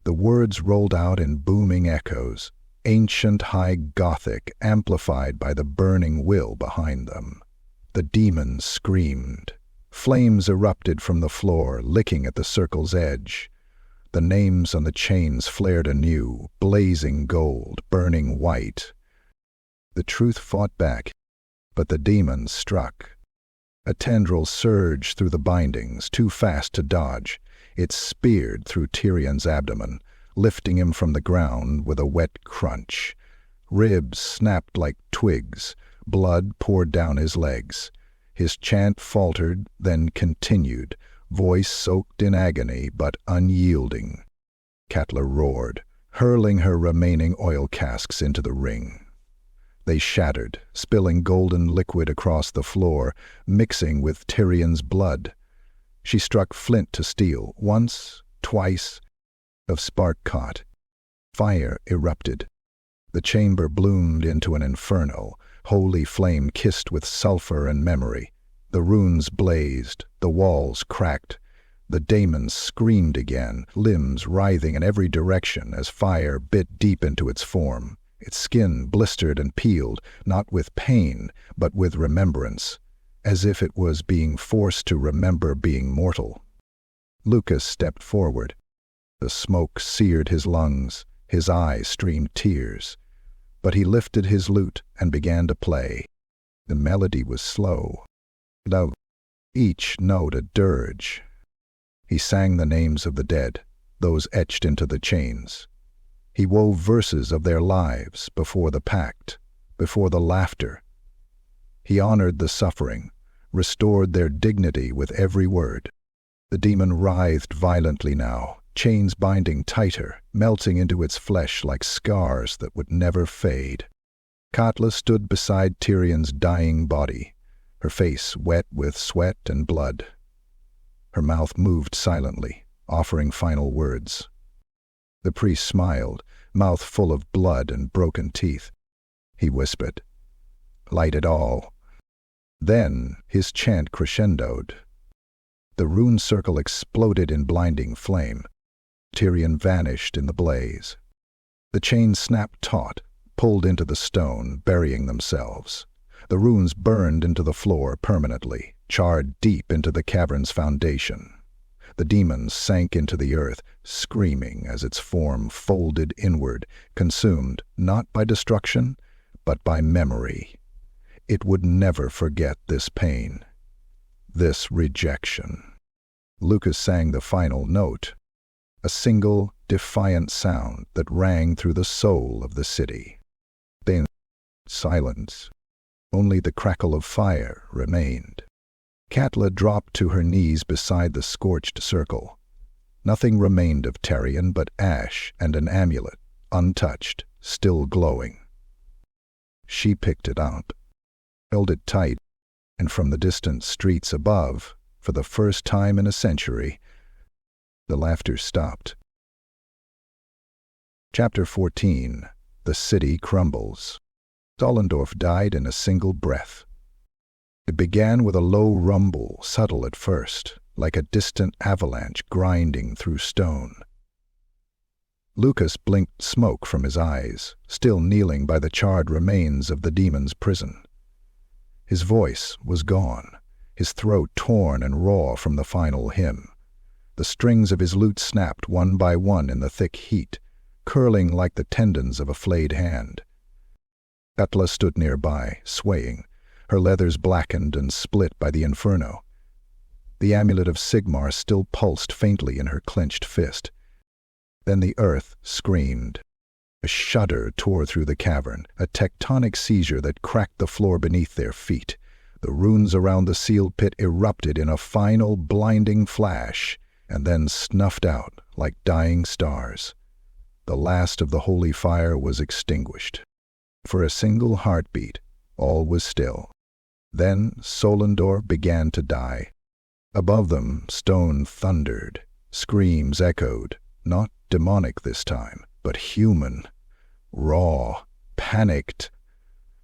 The words rolled out in booming echoes, ancient high Gothic amplified by the burning will behind them. The demons screamed. Flames erupted from the floor, licking at the circle's edge. The names on the chains flared anew, blazing gold, burning white. The truth fought back, but the demons struck. A tendril surged through the bindings, too fast to dodge. It speared through Tyrion's abdomen, lifting him from the ground with a wet crunch. Ribs snapped like twigs, blood poured down his legs. His chant faltered, then continued, voice soaked in agony but unyielding. Katla roared, hurling her remaining oil casks into the ring. They shattered, spilling golden liquid across the floor, mixing with Tyrion's blood. She struck flint to steel, once, twice. A spark caught. Fire erupted. The chamber bloomed into an inferno, holy flame kissed with sulfur and memory. The runes blazed, the walls cracked. The daemon screamed again, limbs writhing in every direction as fire bit deep into its form. Its skin blistered and peeled, not with pain, but with remembrance, as if it was being forced to remember being mortal. Lukas stepped forward. The smoke seared his lungs, his eyes streamed tears. But he lifted his lute and began to play. The melody was slow, low, each note a dirge. He sang the names of the dead, those etched into the chains. He wove verses of their lives before the pact, before the laughter. He honored the suffering, restored their dignity with every word. The demon writhed violently now, chains binding tighter, melting into its flesh like scars that would never fade. Katla stood beside Tyrion's dying body, her face wet with sweat and blood. Her mouth moved silently, offering final words. The priest smiled, mouth full of blood and broken teeth. He whispered, "Light it all." Then his chant crescendoed. The rune circle exploded in blinding flame. Tyrion vanished in the blaze. The chains snapped taut, pulled into the stone, burying themselves. The runes burned into the floor permanently, charred deep into the cavern's foundation. The demon sank into the earth, screaming as its form folded inward, consumed not by destruction, but by memory. It would never forget this pain, this rejection. Lukas sang the final note, a single, defiant sound that rang through the soul of the city. Then silence. Only the crackle of fire remained. Katla dropped to her knees beside the scorched circle. Nothing remained of Tyrion but ash and an amulet, untouched, still glowing. She picked it up, held it tight, and from the distant streets above, for the first time in a century, the laughter stopped. Chapter 14. The City Crumbles. Solendorf died in a single breath. It began with a low rumble, subtle at first, like a distant avalanche grinding through stone. Lukas blinked smoke from his eyes, still kneeling by the charred remains of the demon's prison. His voice was gone, his throat torn and raw from the final hymn. The strings of his lute snapped one by one in the thick heat, curling like the tendons of a flayed hand. Katla stood nearby, swaying, her leathers blackened and split by the inferno. The amulet of Sigmar still pulsed faintly in her clenched fist. Then the earth screamed. A shudder tore through the cavern, a tectonic seizure that cracked the floor beneath their feet. The runes around the sealed pit erupted in a final, blinding flash, and then snuffed out like dying stars. The last of the holy fire was extinguished. For a single heartbeat, all was still. Then Solendorf began to die. Above them, stone thundered. Screams echoed, not demonic this time, but human. Raw, panicked.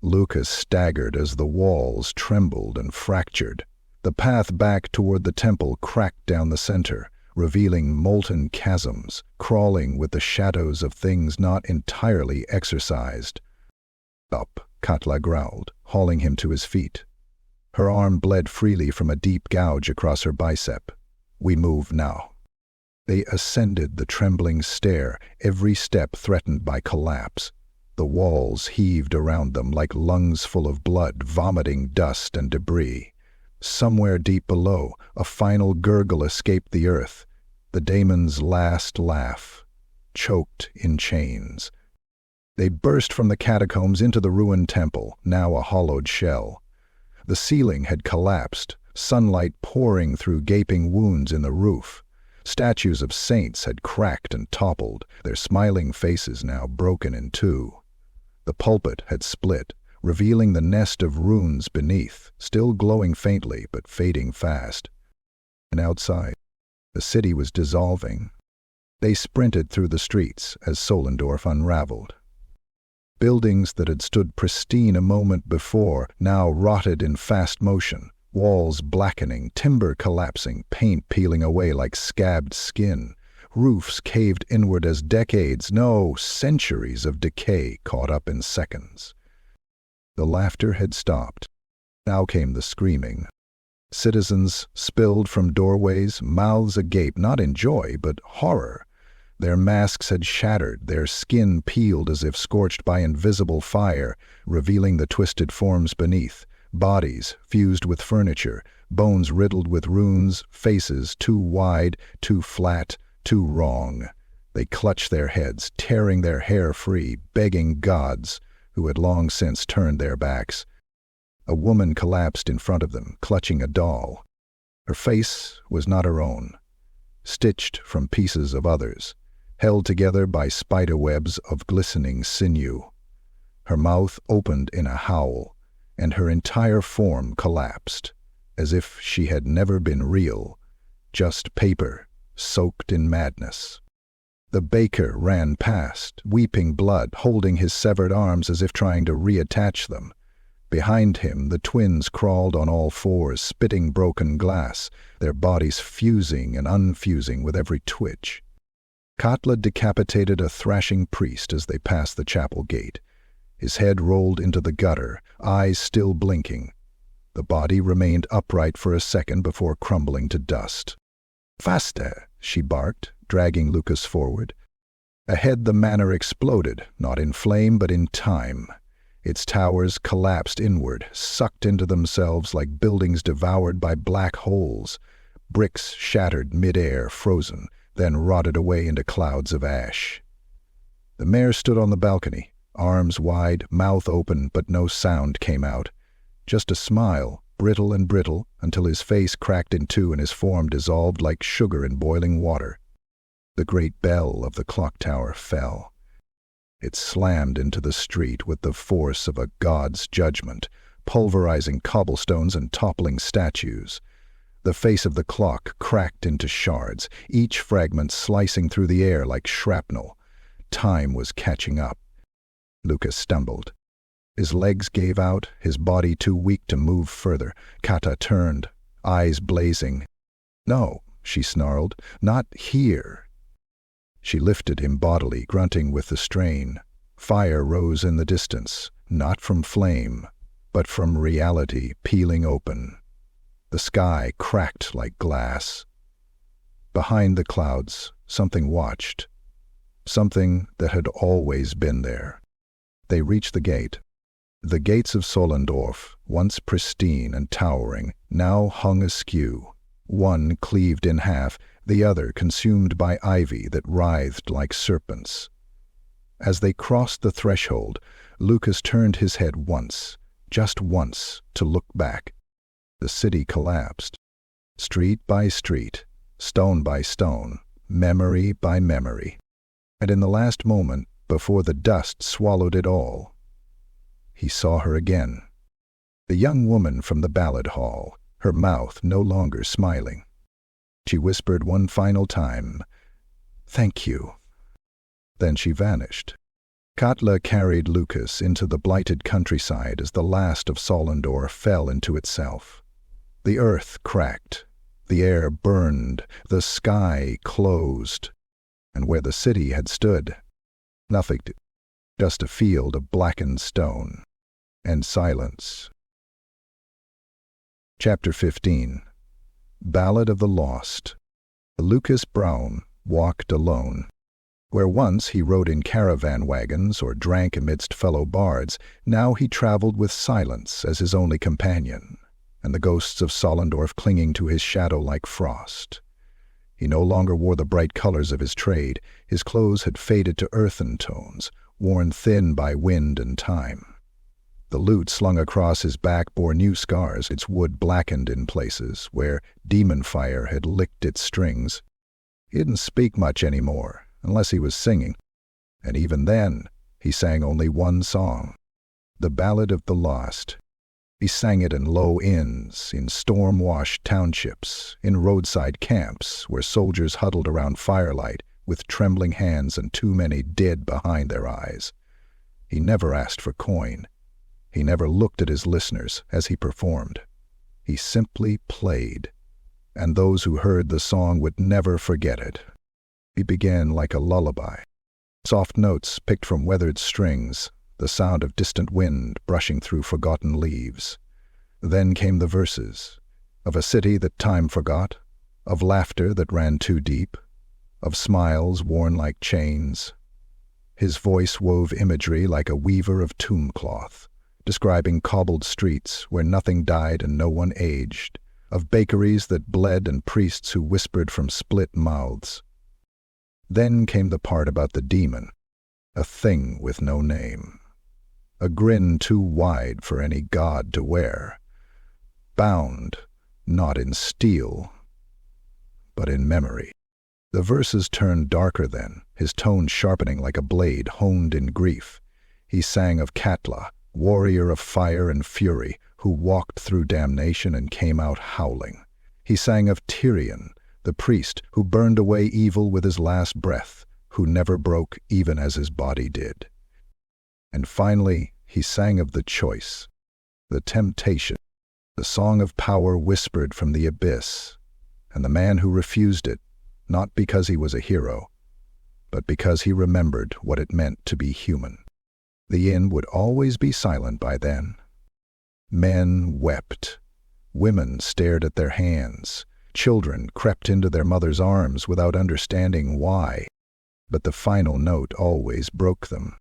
Lukas staggered as the walls trembled and fractured. The path back toward the temple cracked down the center, revealing molten chasms, crawling with the shadows of things not entirely exorcised. Up, Katla growled, hauling him to his feet. Her arm bled freely from a deep gouge across her bicep. We move now. They ascended the trembling stair, every step threatened by collapse. The walls heaved around them like lungs full of blood, vomiting dust and debris. Somewhere deep below, a final gurgle escaped the earth, the daemon's last laugh, choked in chains. They burst from the catacombs into the ruined temple, now a hollowed shell. The ceiling had collapsed, sunlight pouring through gaping wounds in the roof. Statues of saints had cracked and toppled, their smiling faces now broken in two. The pulpit had split, revealing the nest of runes beneath, still glowing faintly but fading fast. And outside, the city was dissolving. They sprinted through the streets as Solendorf unraveled. Buildings that had stood pristine a moment before now rotted in fast motion, walls blackening, timber collapsing, paint peeling away like scabbed skin. Roofs caved inward as decades, no, centuries of decay caught up in seconds. The laughter had stopped. Now came the screaming. Citizens spilled from doorways, mouths agape, not in joy, but horror. Their masks had shattered, their skin peeled as if scorched by invisible fire, revealing the twisted forms beneath. Bodies fused with furniture, bones riddled with runes, faces too wide, too flat, too wrong. They clutched their heads, tearing their hair free, begging gods, who had long since turned their backs. A woman collapsed in front of them, clutching a doll. Her face was not her own, stitched from pieces of others, held together by spider webs of glistening sinew. Her mouth opened in a howl, and her entire form collapsed, as if she had never been real, just paper, soaked in madness. The baker ran past, weeping blood, holding his severed arms as if trying to reattach them. Behind him, the twins crawled on all fours, spitting broken glass, their bodies fusing and unfusing with every twitch. Katla decapitated a thrashing priest as they passed the chapel gate. His head rolled into the gutter, eyes still blinking. The body remained upright for a second before crumbling to dust. "Faster!" she barked, dragging Lukas forward. Ahead the manor exploded, not in flame but in time. Its towers collapsed inward, sucked into themselves like buildings devoured by black holes. Bricks shattered mid-air, frozen, then rotted away into clouds of ash. The mayor stood on the balcony, arms wide, mouth open, but no sound came out. Just a smile, brittle and brittle, until his face cracked in two and his form dissolved like sugar in boiling water. The great bell of the clock tower fell. It slammed into the street with the force of a god's judgment, pulverizing cobblestones and toppling statues. The face of the clock cracked into shards, each fragment slicing through the air like shrapnel. Time was catching up. Lukas stumbled. His legs gave out, his body too weak to move further. Kata turned, eyes blazing. "No," she snarled, "not here." She lifted him bodily, grunting with the strain. Fire rose in the distance, not from flame, but from reality peeling open. The sky cracked like glass. Behind the clouds, something watched. Something that had always been there. They reached the gate. The gates of Solendorf, once pristine and towering, now hung askew. One cleaved in half, the other consumed by ivy that writhed like serpents. As they crossed the threshold, Lukas turned his head once, just once, to look back. The city collapsed. Street by street, stone by stone, memory by memory. And in the last moment, before the dust swallowed it all, he saw her again. The young woman from the ballad hall, her mouth no longer smiling. She whispered one final time, "Thank you." Then she vanished. Katla carried Lukas into the blighted countryside as the last of Solendorf fell into itself. The earth cracked, the air burned, the sky closed, and where the city had stood, nothing, just a field of blackened stone, and silence. Chapter 15. Ballad of the Lost. Lukas Braum walked alone. Where once he rode in caravan wagons or drank amidst fellow bards, now he traveled with silence as his only companion, and the ghosts of Solendorf clinging to his shadow like frost. He no longer wore the bright colors of his trade. His clothes had faded to earthen tones, worn thin by wind and time. The lute slung across his back bore new scars, its wood blackened in places where demon fire had licked its strings. He didn't speak much anymore, unless he was singing, and even then he sang only one song, the Ballad of the Lost. He sang it in low inns, in storm-washed townships, in roadside camps where soldiers huddled around firelight with trembling hands and too many dead behind their eyes. He never asked for coin. He never looked at his listeners as he performed. He simply played, and those who heard the song would never forget it. He began like a lullaby. Soft notes picked from weathered strings, the sound of distant wind brushing through forgotten leaves. Then came the verses, of a city that time forgot, of laughter that ran too deep, of smiles worn like chains. His voice wove imagery like a weaver of tomb cloth, describing cobbled streets where nothing died and no one aged, of bakeries that bled and priests who whispered from split mouths. Then came the part about the demon, a thing with no name, a grin too wide for any god to wear, bound, not in steel, but in memory. The verses turned darker then, his tone sharpening like a blade honed in grief. He sang of Katla, warrior of fire and fury, who walked through damnation and came out howling. He sang of Tyrion, the priest who burned away evil with his last breath, who never broke even as his body did. And finally, he sang of the choice, the temptation, the song of power whispered from the abyss, and the man who refused it, not because he was a hero, but because he remembered what it meant to be human. The inn would always be silent by then. Men wept. Women stared at their hands. Children crept into their mother's arms without understanding why. But the final note always broke them.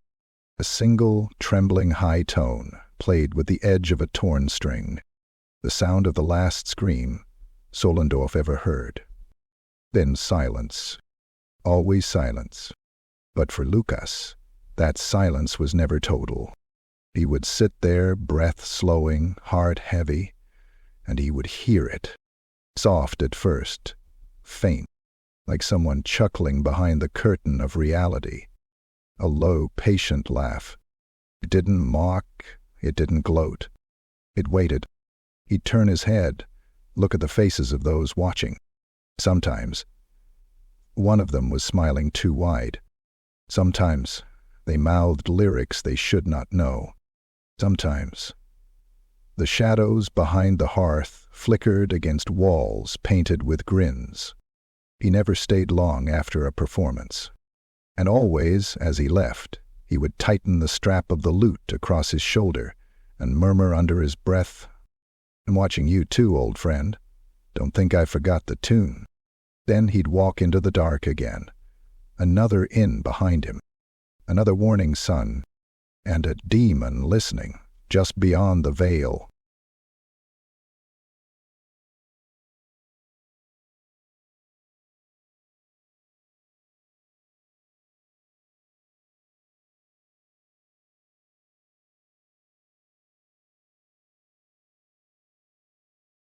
A single, trembling high tone, played with the edge of a torn string. The sound of the last scream Solendorf ever heard. Then silence. Always silence. But for Lukas, that silence was never total. He would sit there, breath slowing, heart heavy, and he would hear it. Soft at first, faint, like someone chuckling behind the curtain of reality. A low, patient laugh. It didn't mock, it didn't gloat. It waited. He'd turn his head, look at the faces of those watching. Sometimes, one of them was smiling too wide. Sometimes, they mouthed lyrics they should not know. Sometimes, the shadows behind the hearth flickered against walls painted with grins. He never stayed long after a performance. And always, as he left, he would tighten the strap of the lute across his shoulder and murmur under his breath, "I'm watching you too, old friend. Don't think I forgot the tune." Then he'd walk into the dark again. Another inn behind him. Another warning sun. And a demon listening, just beyond the veil.